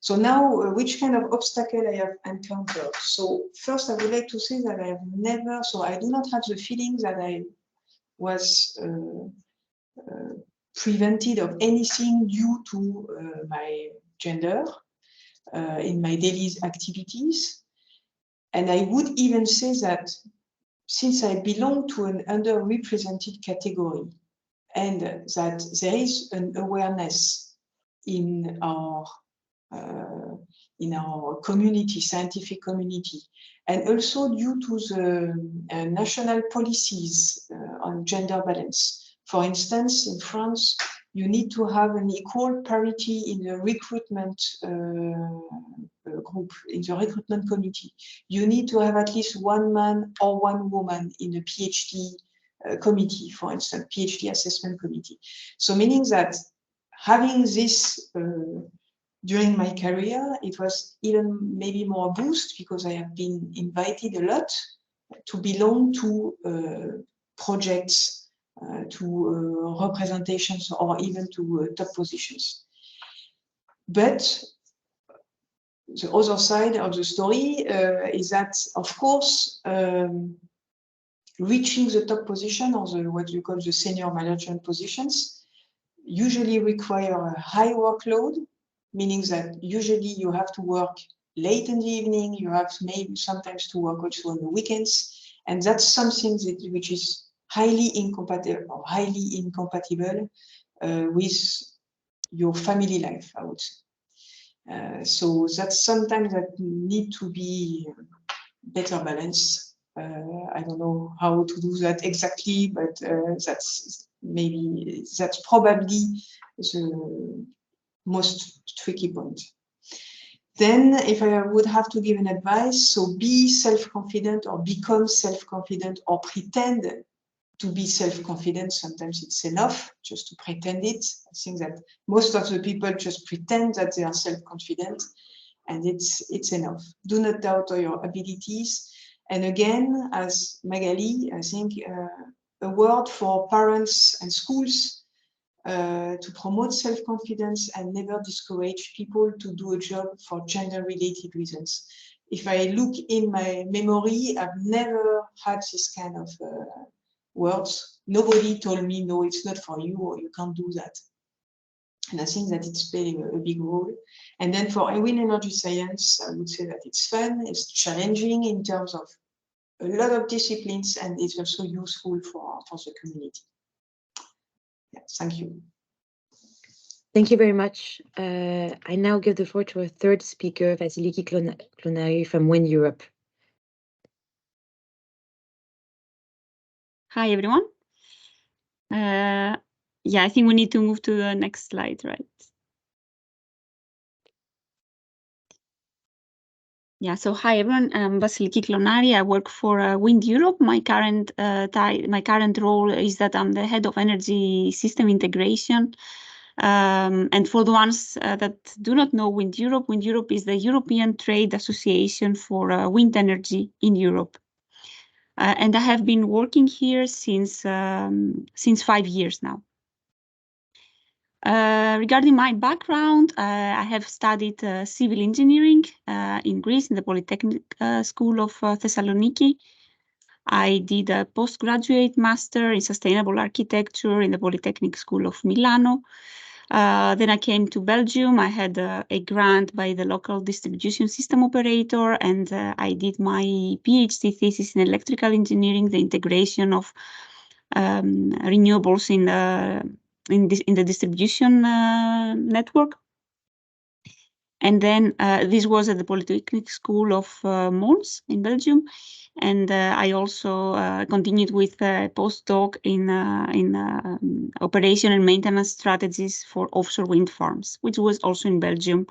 So now, which kind of obstacle I have encountered? So first, I would like to say that I have never, so I do not have the feeling that I was prevented of anything due to my gender in my daily activities. And I would even say that since I belong to an underrepresented category, and that there is an awareness in our community, scientific community, and also due to the national policies on gender balance. For instance, in France, you need to have an equal parity in the recruitment group, in the recruitment committee. You need to have at least one man or one woman in a PhD committee, for instance, PhD assessment committee. So meaning that having this during my career, it was even maybe more boost because I have been invited a lot to belong to projects, to representations, or even to top positions. But the other side of the story is that, of course, reaching the top position, or what you call the senior management positions, usually require a high workload, meaning that usually you have to work late in the evening, you have maybe sometimes to work also on the weekends, and that's something which is highly incompatible with your family life, I would say. So that's sometimes that need to be better balanced. I don't know how to do that exactly, but that's probably the most tricky point. Then if I would have to give an advice, so be self-confident or become self-confident or pretend to be self-confident. Sometimes it's enough just to pretend it. I think that most of the people just pretend that they are self-confident, and it's enough. Do not doubt your abilities. And again, as Magali, I think a word for parents and schools to promote self-confidence and never discourage people to do a job for gender-related reasons. If I look in my memory, I've never had this kind of words. Nobody told me, no, it's not for you, or you can't do that. And I think that it's playing a big role. And then for wind energy science, I would say that it's fun, it's challenging in terms of a lot of disciplines, and it's also useful for the community. Yeah, thank you. Thank you very much. I now give the floor to our third speaker, Vasiliki Klonari from Wind Europe. Hi, everyone. Yeah, I think we need to move to the next slide, right? Yeah, so hi, everyone. I'm Vasiliki Klonari. I work for Wind Europe. My current role is that I'm the head of energy system integration. And for the ones that do not know Wind Europe is the European Trade Association for wind energy in Europe. And I have been working here since 5 years now. Regarding my background, I have studied civil engineering in Greece in the Polytechnic School of Thessaloniki. I did a postgraduate master in sustainable architecture in the Polytechnic School of Milano. Then I came to Belgium. I had a grant by the local distribution system operator, and I did my PhD thesis in electrical engineering, the integration of renewables in the distribution network. And then this was at the Polytechnic School of Mons in Belgium. And I also continued with a postdoc in operation and maintenance strategies for offshore wind farms, which was also in Belgium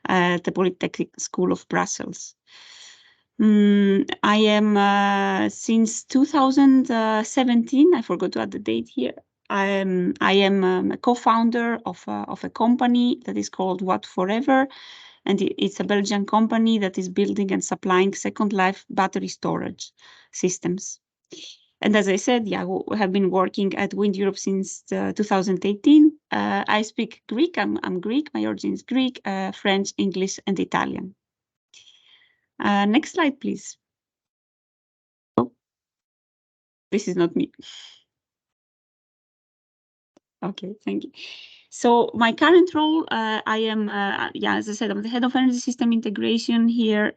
at the Polytechnic School of Brussels. I am since 2017, I forgot to add the date here. I am a co-founder of a company that is called What4Ever, and it's a Belgian company that is building and supplying Second Life battery storage systems. And as I said, yeah, we have been working at Wind Europe since 2018. I speak Greek. I'm Greek. My origin is Greek, French, English, and Italian. Next slide, please. Oh, this is not me. Okay, thank you. So my current role, I am, as I said, I'm the head of energy system integration here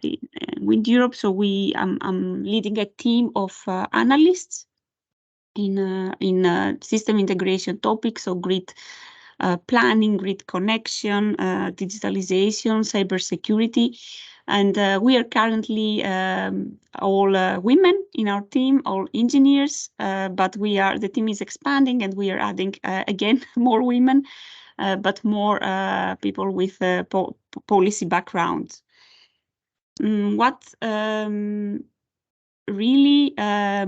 in Wind Europe. So I'm leading a team of analysts in system integration topics, so grid planning, grid connection, digitalization, cybersecurity. And we are currently all women in our team, all engineers, but the team is expanding and we are adding, again, more women, but more people with policy backgrounds. What really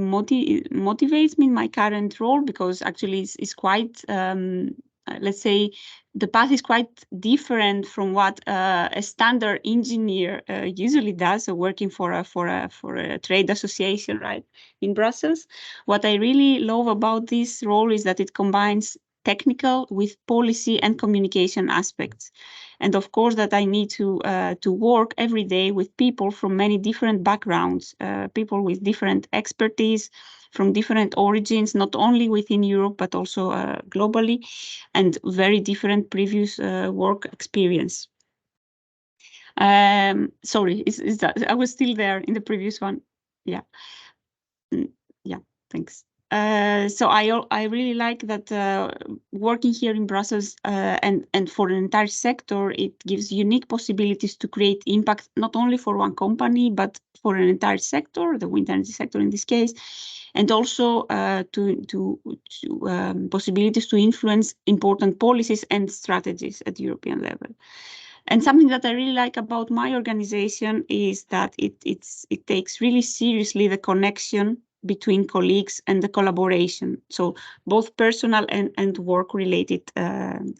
motivates me in my current role, because actually it's quite, let's say, the path is quite different from what a standard engineer usually does, so working for a trade association, right, in Brussels. What I really love about this role is that it combines technical with policy and communication aspects. And of course that I need to work every day with people from many different backgrounds, people with different expertise, from different origins, not only within Europe, but also globally, and very different previous work experience. Sorry, is that I was still there in the previous one? Yeah. Yeah, thanks. So I really like that working here in Brussels and for an entire sector, it gives unique possibilities to create impact, not only for one company, but for an entire sector, the wind energy sector in this case, and also to possibilities to influence important policies and strategies at European level. And something that I really like about my organization is that it takes really seriously the connection between colleagues and the collaboration. So both personal and work-related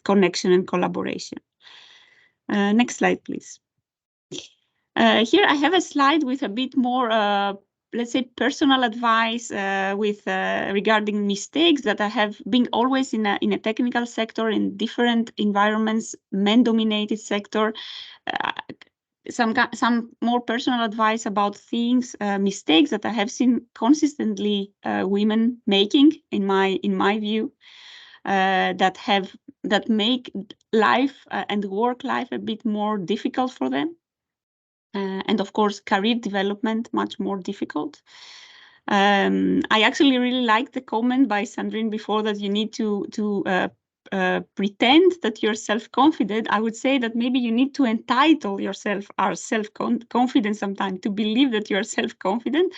connection and collaboration. Next slide, please. Here I have a slide with a bit more, let's say, personal advice with regarding mistakes that I have been always in a technical sector, in different environments, men-dominated sector. Some more personal advice about things, mistakes that I have seen consistently women making, in my view, that make life and work life a bit more difficult for them, and of course career development much more difficult. I actually really like the comment by Sandrine before that you need to pretend that you're self-confident. I would say that maybe you need to entitle yourself our self-confidence sometimes, to believe that you're self-confident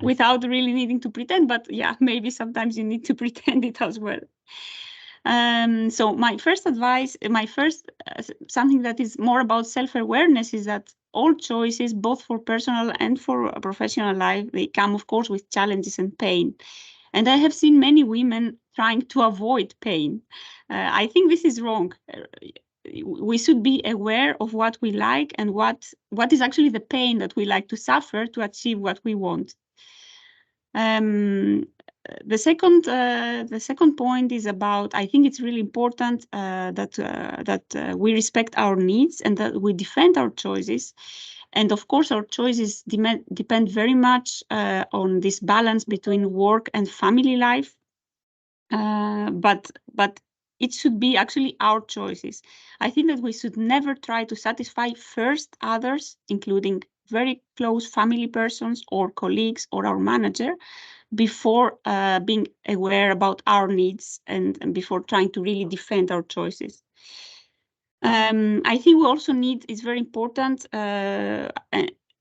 without really needing to pretend. But yeah, maybe sometimes you need to pretend it as well. So my first advice, something that is more about self-awareness, is that all choices, both for personal and for professional life, they come, of course, with challenges and pain. And I have seen many women trying to avoid pain. I think this is wrong. We should be aware of what we like and what is actually the pain that we like to suffer to achieve what we want. the second point is about, I think it's really important that we respect our needs and that we defend our choices. And of course, our choices depend very much on this balance between work and family life. But it should be actually our choices. I think that we should never try to satisfy first others, including very close family persons or colleagues or our manager, before being aware about our needs and before trying to really defend our choices. I think we also need, it's very important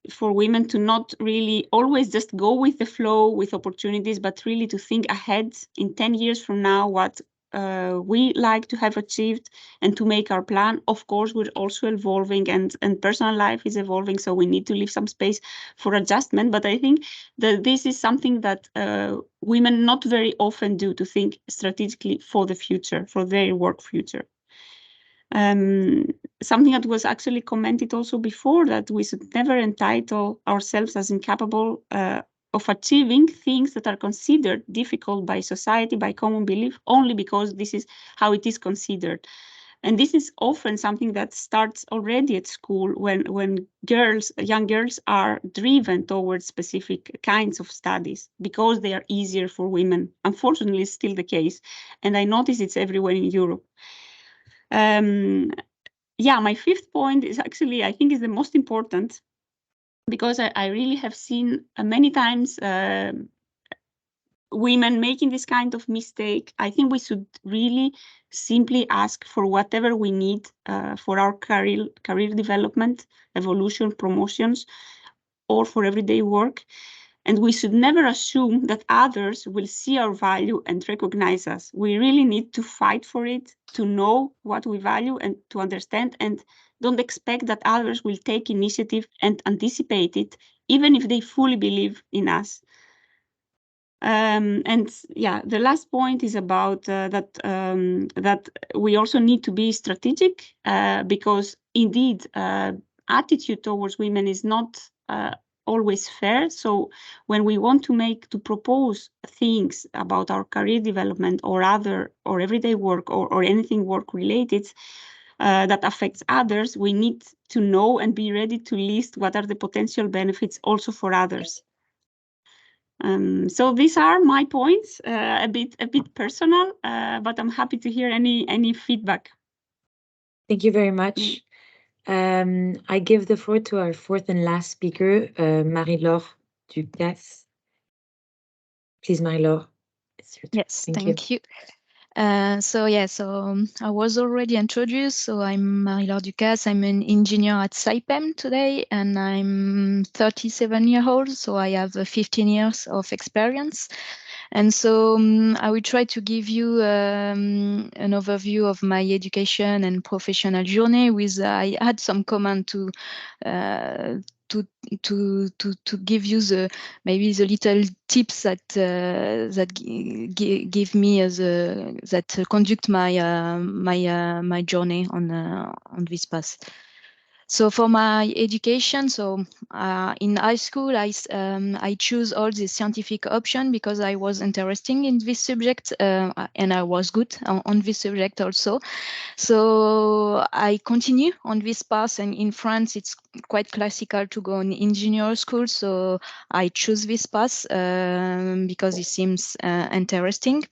for women to not really always just go with the flow with opportunities, but really to think ahead in 10 years from now what we like to have achieved and to make our plan. Of course, we're also evolving and personal life is evolving, so we need to leave some space for adjustment. But I think that this is something that women not very often do, to think strategically for the future, for their work future. Something that was actually commented also before, that we should never entitle ourselves as incapable of achieving things that are considered difficult by society, by common belief, only because this is how it is considered. And this is often something that starts already at school when young girls are driven towards specific kinds of studies because they are easier for women. Unfortunately, it's still the case. And I notice it's everywhere in Europe. Yeah, my fifth point is actually, I think, is the most important, because I really have seen many times women making this kind of mistake. I think we should really simply ask for whatever we need for our career development, evolution, promotions, or for everyday work. And we should never assume that others will see our value and recognize us. We really need to fight for it, to know what we value and to understand, and don't expect that others will take initiative and anticipate it, even if they fully believe in us. And yeah, the last point is about that we also need to be strategic because indeed attitude towards women is not always fair. So when we want to propose things about our career development or everyday work or anything work related that affects others, we need to know and be ready to list what are the potential benefits also for others. So these are my points, a bit personal, but I'm happy to hear any feedback. Thank you very much. I give the floor to our fourth and last speaker, Marie-Laure Ducasse. Please, Marie-Laure, it's your turn. Yes, thank you. So I was already introduced. So I'm Marie-Laure Ducasse. I'm an engineer at Saipem today, and I'm 37 years old. So I have 15 years of experience. And so I will try to give you an overview of my education and professional journey. I had some comment to give you maybe the little tips that give me that conduct my journey on this path. So for my education, in high school, I choose all the scientific option because I was interested in this subject and I was good on this subject also. So I continue on this path, and in France, it's quite classical to go in engineer school. So I choose this path because it seems interesting.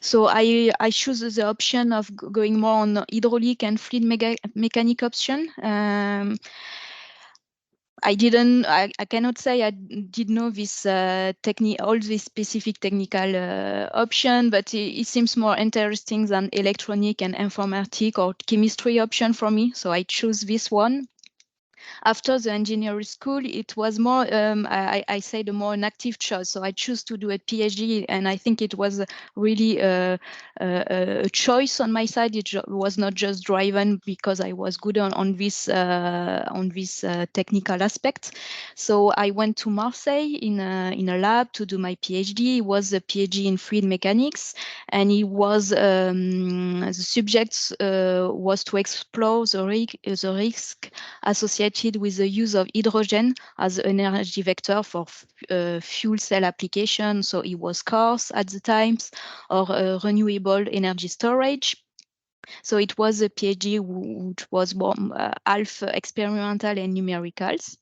So I choose the option of going more on hydraulic and fluid mechanic option. I cannot say I did know this all this specific technical option, but it seems more interesting than electronic and informatic or chemistry option for me. So I choose this one. After the engineering school, it was more, I said, more an active choice. So I chose to do a PhD, and I think it was really a choice on my side. It was not just driven because I was good on this technical aspect. So I went to Marseille in a lab to do my PhD. It was a PhD in fluid mechanics, and it was the subject was to explore the risk associated started with the use of hydrogen as an energy vector for fuel cell application. So it was cars at the times, or renewable energy storage. So it was a PhD which was half experimental and numericals.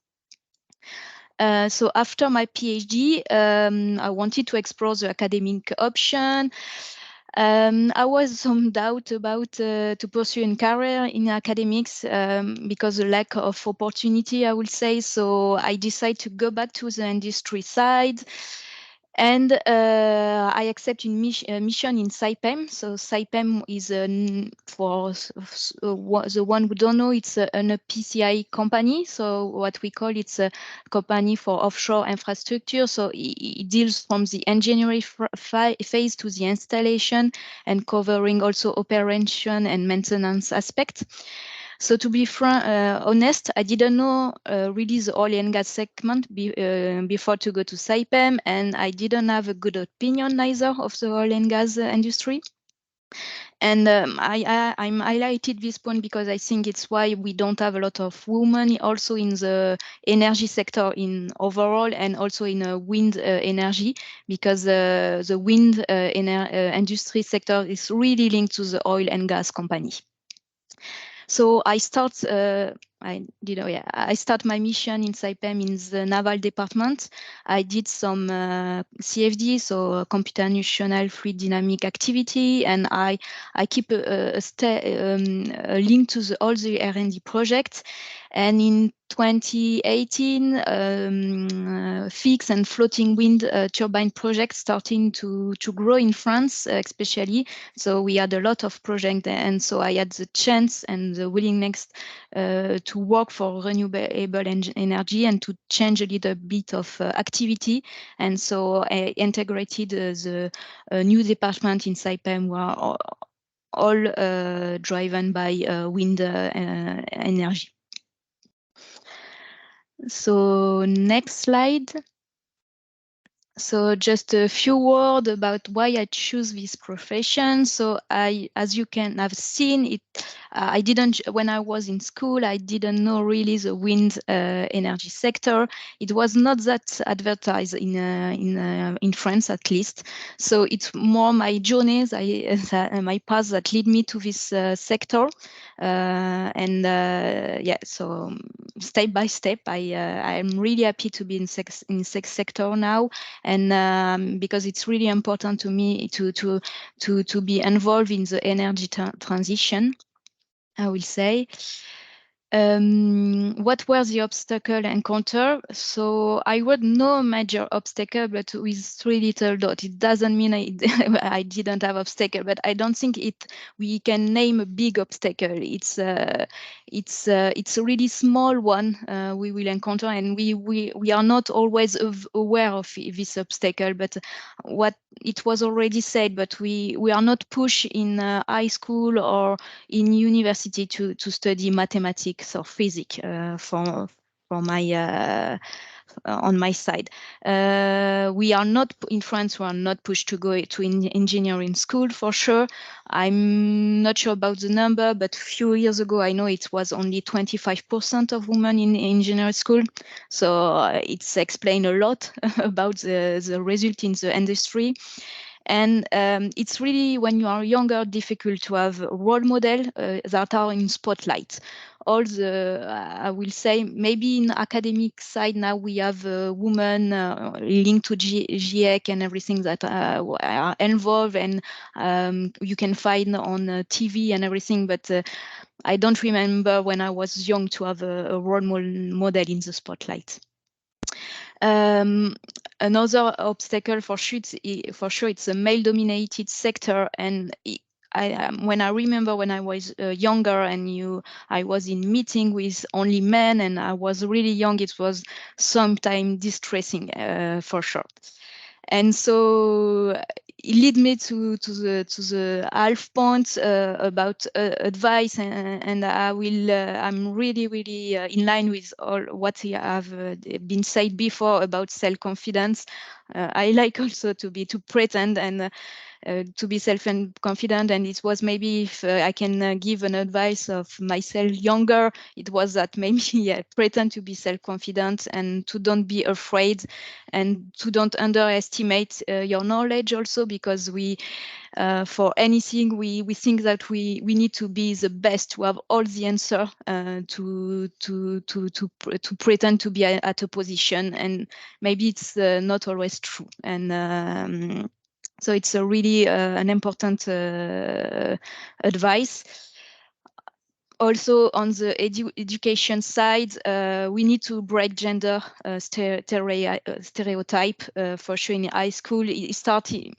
So after my PhD, I wanted to explore the academic option. I was some doubt about to pursue a career in academics because of lack of opportunity, I would say. So I decided to go back to the industry side. And I accept a mission in Saipem. So Saipem is for the one who don't know, it's a PCI company. So what we call it's a company for offshore infrastructure. So it deals from the engineering phase to the installation and covering also operation and maintenance aspects. So to be honest, I didn't know really the oil and gas segment before to go to Saipem, and I didn't have a good opinion neither of the oil and gas industry. And I'm highlighted this point because I think it's why we don't have a lot of women also in the energy sector in overall, and also in wind energy, because the wind industry sector is really linked to the oil and gas company. So I start my mission in Saipem in the naval department. I did some CFD, so computational fluid dynamic activity, and I keep a link to all the R&D projects. And in 2018, fixed and floating wind turbine projects starting to grow in France, especially. So we had a lot of projects, and so I had the chance and the willingness to work for renewable energy and to change a little bit of activity. And so I integrated the new department in Saipem, were all driven by wind energy. So next slide. So just a few words about why I choose this profession. So as you can have seen, I didn't, when I was in school, I didn't know really the wind energy sector. It was not that advertised in France, at least. So it's more my journeys, my path that lead me to this sector. Yeah, so step by step, I'm really happy to be in sex sector now. And because it's really important to me to be involved in the energy transition, I will say. What were the obstacles encountered? So I would no major obstacle, but with 3 little dots. It doesn't mean I didn't have obstacle, but I don't think we can name a big obstacle. It's a really small one we will encounter, and we are not always aware of this obstacle. But what it was already said, but we are not pushed in high school or in university to study mathematics or physics for my on my side. We are not in France. We are not pushed to go to engineering school for sure. I'm not sure about the number, but a few years ago, I know it was only 25% of women in engineering school. So it's explained a lot about the result in the industry. And it's really, when you are younger, difficult to have a role model that are in spotlight. All the, I will say, maybe in academic side now we have women linked to GIEC and everything that are involved, and you can find on TV and everything, but I don't remember when I was young to have a role model in the spotlight. Another obstacle for sure it's a male-dominated sector, and when I remember when I was younger and I was in meeting with only men and I was really young, it was sometimes distressing for sure. And so it led me to the half point about advice, and I'm really in line with all what have been said before about self-confidence. I like also to pretend, and to be self-confident. And it was maybe, if I can give an advice of myself younger, it was that maybe pretend to be self-confident and to don't be afraid and to don't underestimate your knowledge also, because we for anything we think that we need to be the best, to have all the answer, to pretend to be at a position, and maybe it's not always true. And so it's a really an important advice. Also, on the education side, we need to break gender stereotype. For sure, in high school, it started.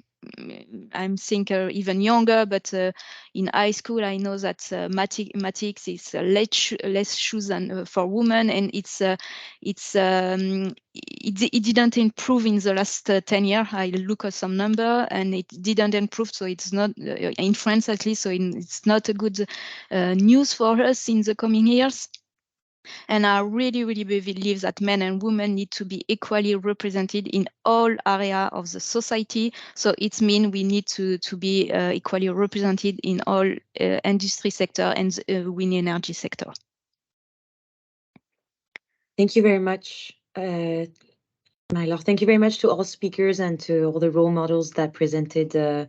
I'm thinking even younger, but in high school, I know that mathematics is less chosen for women, and it didn't improve in the last 10 years. I look at some number, and it didn't improve. So it's not in France at least. So it's not a good news for us in the coming years. And I really, really believe that men and women need to be equally represented in all areas of the society. So it means we need to be equally represented in all industry sector and wind energy sector. Thank you very much, Myla. Thank you very much to all speakers and to all the role models that presented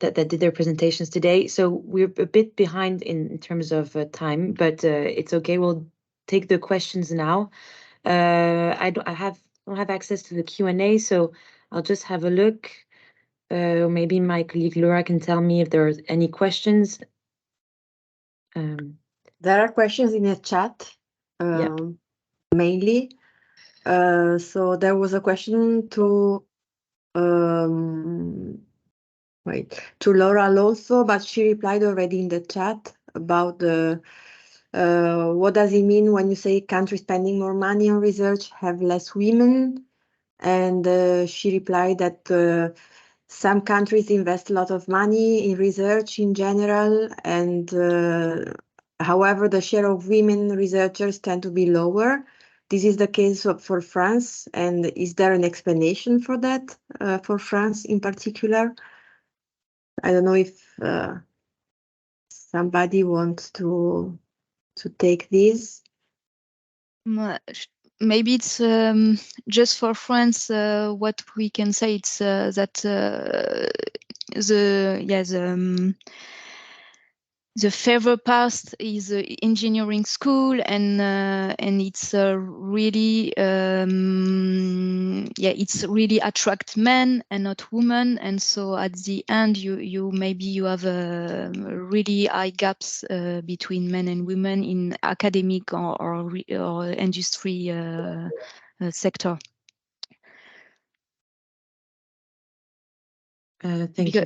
that did their presentations today. So we're a bit behind in terms of time, but it's okay. We'll take the questions now. I don't have access to the Q&A, so I'll just have a look. Maybe my colleague Laura can tell me if there are any questions. There are questions in the chat, mainly. So there was a question to Laura Alonso, but she replied already in the chat about the what does it mean when you say countries spending more money on research have less women? And she replied that some countries invest a lot of money in research in general, and however, the share of women researchers tend to be lower. This is the case for France, and is there an explanation for that, for France in particular? I don't know if somebody wants to take this. Maybe it's just for France. What we can say, it's that the favor path is engineering school, and it's really it's really attract men and not women, and so at the end you maybe have really high gaps between men and women in academic or industry sector. Thank you.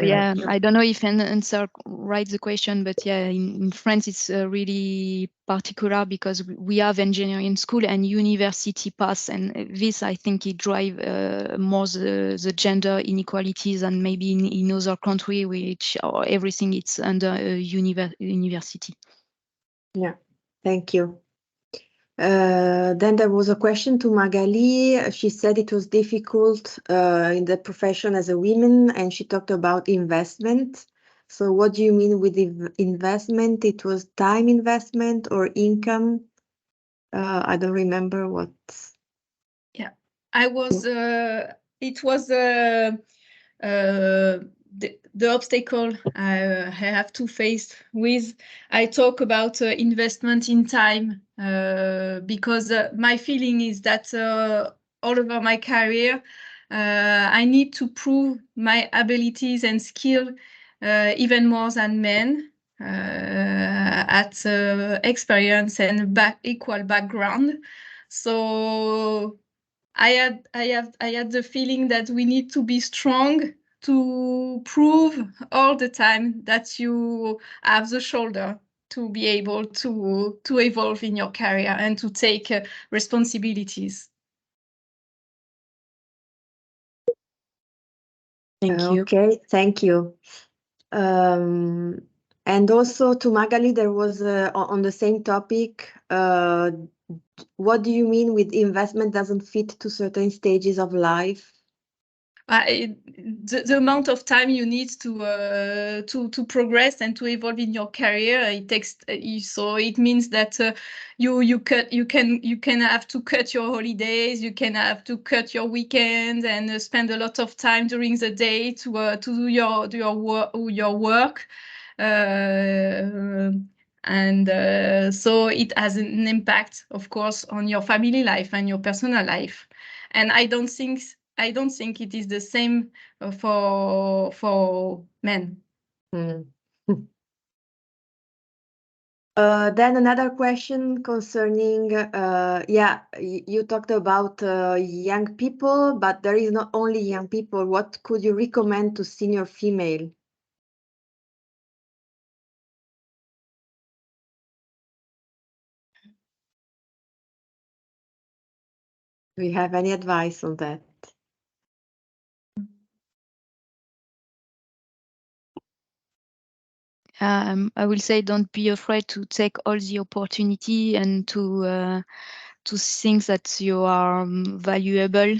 I don't know if an answer right the question, but in France it's really particular because we have engineering school and university pass, and this I think it drive more the gender inequalities than maybe in other country which everything it's under university. Yeah, thank you. Then there was a question to Magali. She said it was difficult in the profession as a woman, and she talked about investment. So what do you mean with investment? It was time investment or income? I don't remember what. Yeah, I was. It was the obstacle I have to face with. I talk about investment in time because my feeling is that all over my career, I need to prove my abilities and skill even more than men at experience and equal background. So I had the feeling that we need to be strong to prove all the time that you have the shoulder to be able to evolve in your career and to take responsibilities. Thank you. Okay, thank you. And also to Magali, there was on the same topic, what do you mean with investment doesn't fit to certain stages of life? the amount of time you need to progress and to evolve in your career, it takes so it means that you can have to cut your holidays, you can have to cut your weekends, and spend a lot of time during the day to do your work. And so it has an impact, of course, on your family life and your personal life. And I don't think it is the same for men. Mm. Then another question concerning, you talked about young people, but there is not only young people. What could you recommend to senior female? Do you have any advice on that? I will say, don't be afraid to take all the opportunity and to think that you are valuable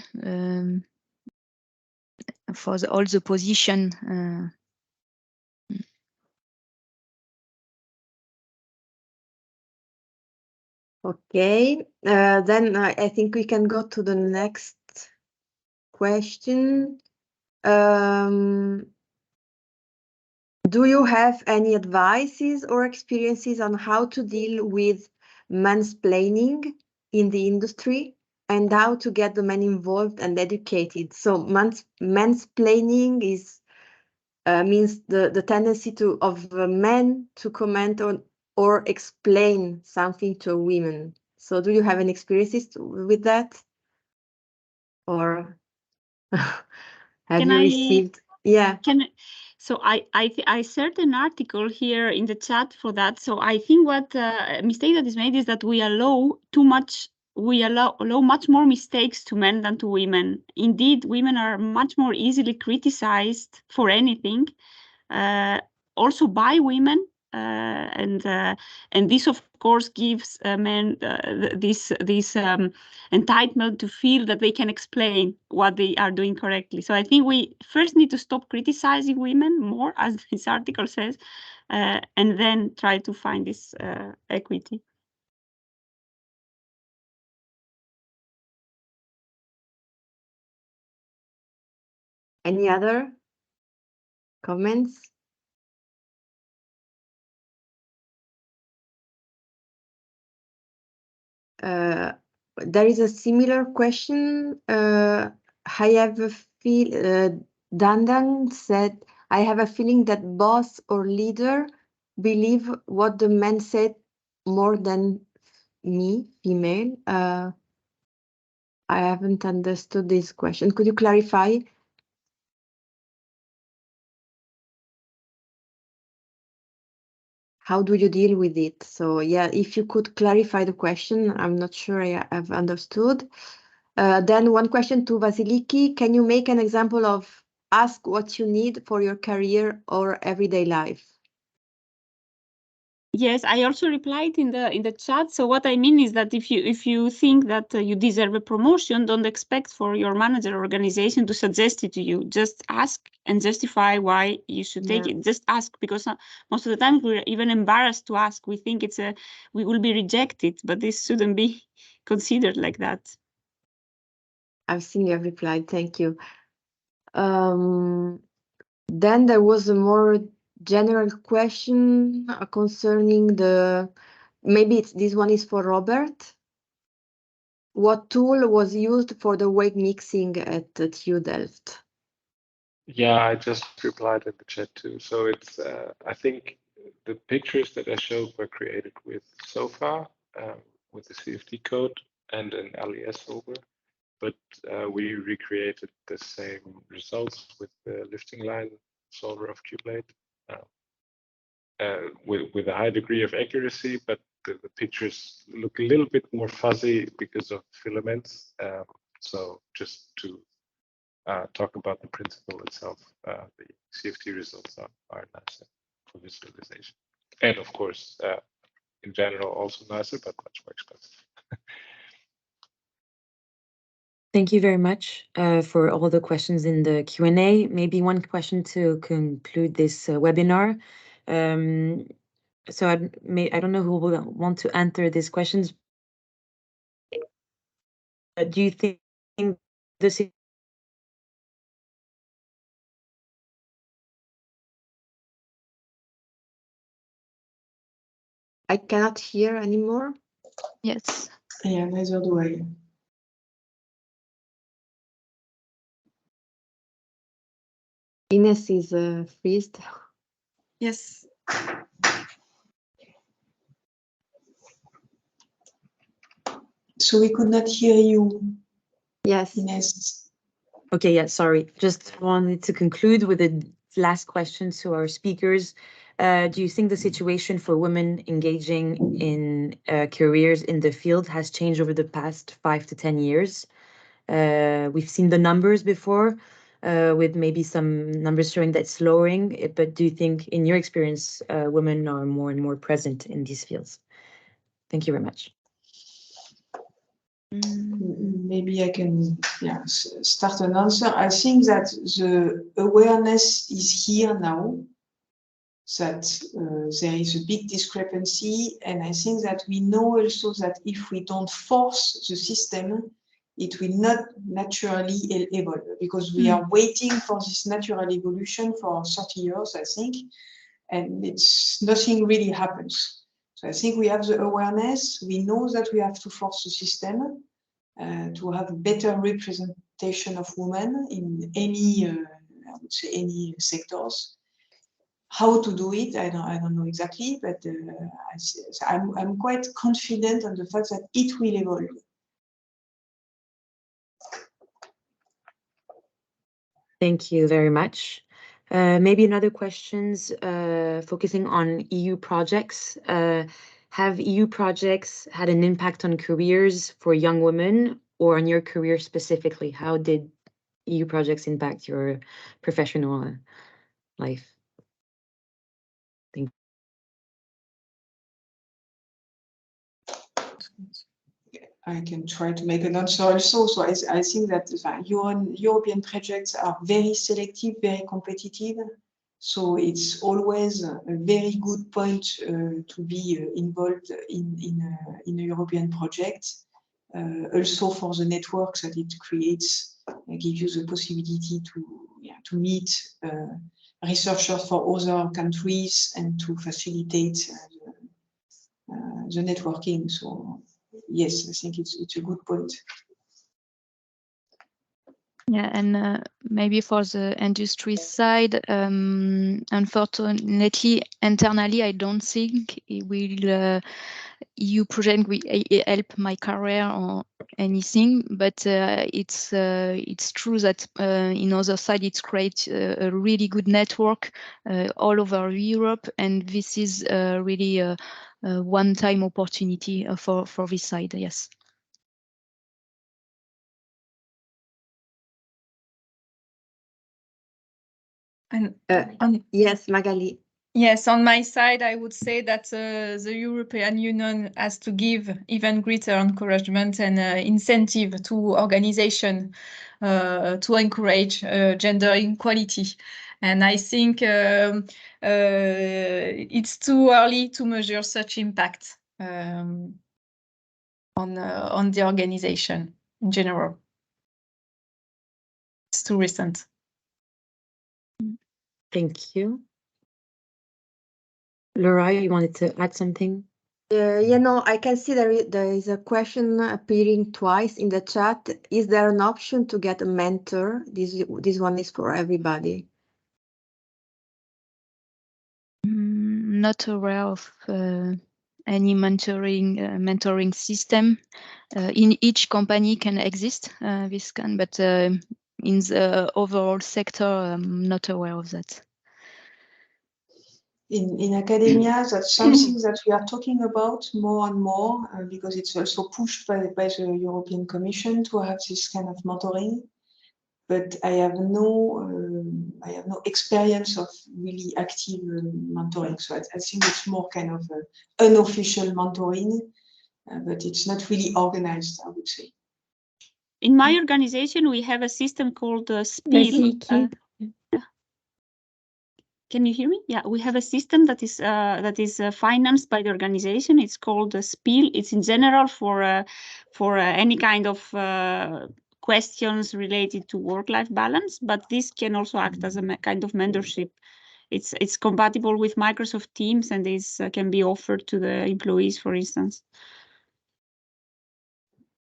for all the position. Okay, then I think we can go to the next question. Do you have any advices or experiences on how to deal with mansplaining in the industry and how to get the men involved and educated? So mansplaining is means the tendency of men to comment on or explain something to women. So do you have any experiences with that? Or have you received? Yeah. So I shared an article here in the chat for that. So I think what mistake that is made is that we allow too much. We allow much more mistakes to men than to women. Indeed, women are much more easily criticized for anything, also by women, and this of course gives men this entitlement to feel that they can explain what they are doing correctly. So I think we first need to stop criticizing women more, as this article says, and then try to find this equity. Any other comments? There is a similar question. I have a feel. Dandan said, "I have a feeling that boss or leader believe what the men said more than me, female." I haven't understood this question. Could you clarify? How do you deal with it? So yeah, if you could clarify the question, I'm not sure I have understood. Then one question to Vasiliki, can you make an example of ask what you need for your career or everyday life? Yes, I also replied in the chat. So what I mean is that if you think that you deserve a promotion, don't expect for your manager or organization to suggest it to you. Just ask and justify why you should take it. Just ask, because most of the time we're even embarrassed to ask. We think we will be rejected, but this shouldn't be considered like that. I've seen your reply. Thank you. Then there was a more general question concerning maybe this one is for Robert. What tool was used for the weight mixing at TU Delft? Yeah, I just replied in the chat too. So it's, I think the pictures that I showed were created with SOFA, with the CFD code and an LES solver, but we recreated the same results with the lifting line solver of QBlade with a high degree of accuracy, but the pictures look a little bit more fuzzy because of filaments. So just to talk about the principle itself, the CFD results are nicer for visualization. And of course, in general, also nicer, but much more expensive. Thank you very much for all the questions in the Q&A. Maybe one question to conclude this webinar. So I don't know who will want to answer these questions. Do you think this is I cannot hear anymore. Yes. Yeah, neither do I. Ines is freezed. Yes. So we could not hear you, Yes. Ines. okay? Yeah, sorry. Just wanted to conclude with the last question to our speakers. Do you think the situation for women engaging in careers in the field has changed over the past 5 to 10 years? We've seen the numbers before, with maybe some numbers showing that it's lowering, but do you think, in your experience, women are more and more present in these fields? Thank you very much. Maybe I can start an answer. I think that the awareness is here now, that there is a big discrepancy, and I think that we know also that if we don't force the system, it will not naturally evolve, because we are waiting for this natural evolution for 30 years, I think, and nothing really happens. So I think we have the awareness, we know that we have to force the system to have better representation of women in any, I would say, any sectors. How to do it, I don't know exactly, but I'm quite confident on the fact that it will evolve. Thank you very much. Maybe another questions focusing on EU projects. Have EU projects had an impact on careers for young women, or on your career specifically? How did EU projects impact your professional life? Thank you. I can try to make an answer also. So I think that European projects are very selective, very competitive. So it's always a very good point to be involved in a European project. Also for the networks that it creates, give you the possibility to meet researchers for other countries and to facilitate the networking. So yes, I think it's a good point. Yeah, and maybe for the industry side, unfortunately, internally, I don't think it will EU project will help my career or anything. But it's true that in other side, it creates a really good network all over Europe, and this is really a one-time opportunity for this side. Yes. And yes, Magali. Yes, on my side, I would say that the European Union has to give even greater encouragement and incentive to organization to encourage gender equality. And I think it's too early to measure such impact on the organization in general. It's too recent. Thank you. Laura, you wanted to add something? I can see there is a question appearing twice in the chat. Is there an option to get a mentor? This one is for everybody. Not aware of any mentoring system. In each company can exist this can, but in the overall sector, I'm not aware of that. In academia, that's something that we are talking about more and more because it's also pushed by the European Commission to have this kind of mentoring. But I have no experience of really active mentoring. So I think it's more kind of unofficial mentoring, but it's not really organized, I would say. In my organization, we have a system called SPIL. Merci. Can you hear me? Yeah, we have a system that is financed by the organization. It's called SPIL. It's in general for any kind of questions related to work-life balance, but this can also act as a kind of mentorship. It's compatible with Microsoft Teams, and this can be offered to the employees, for instance.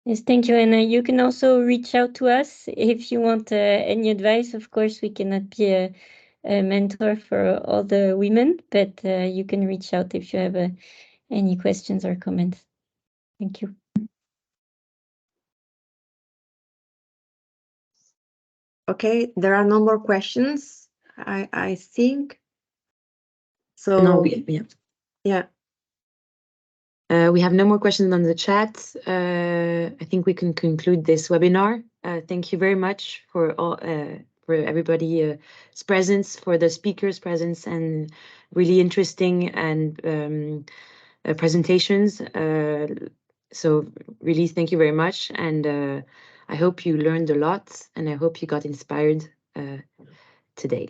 Yes, thank you. And you can also reach out to us if you want any advice. Of course, we cannot be a mentor for all the women, but you can reach out if you have any questions or comments. Thank you. Okay, there are no more questions, I think. So No, yeah. We have no more questions on the chat. I think we can conclude this webinar. Thank you very much for all for everybody's presence, for the speakers' presence, and really interesting and presentations. So really, thank you very much, and I hope you learned a lot, and I hope you got inspired today.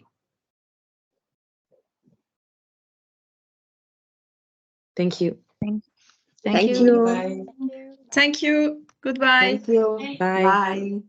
Thank you. Thank you. Bye. Thank you. Goodbye. Thank you. Bye. Bye.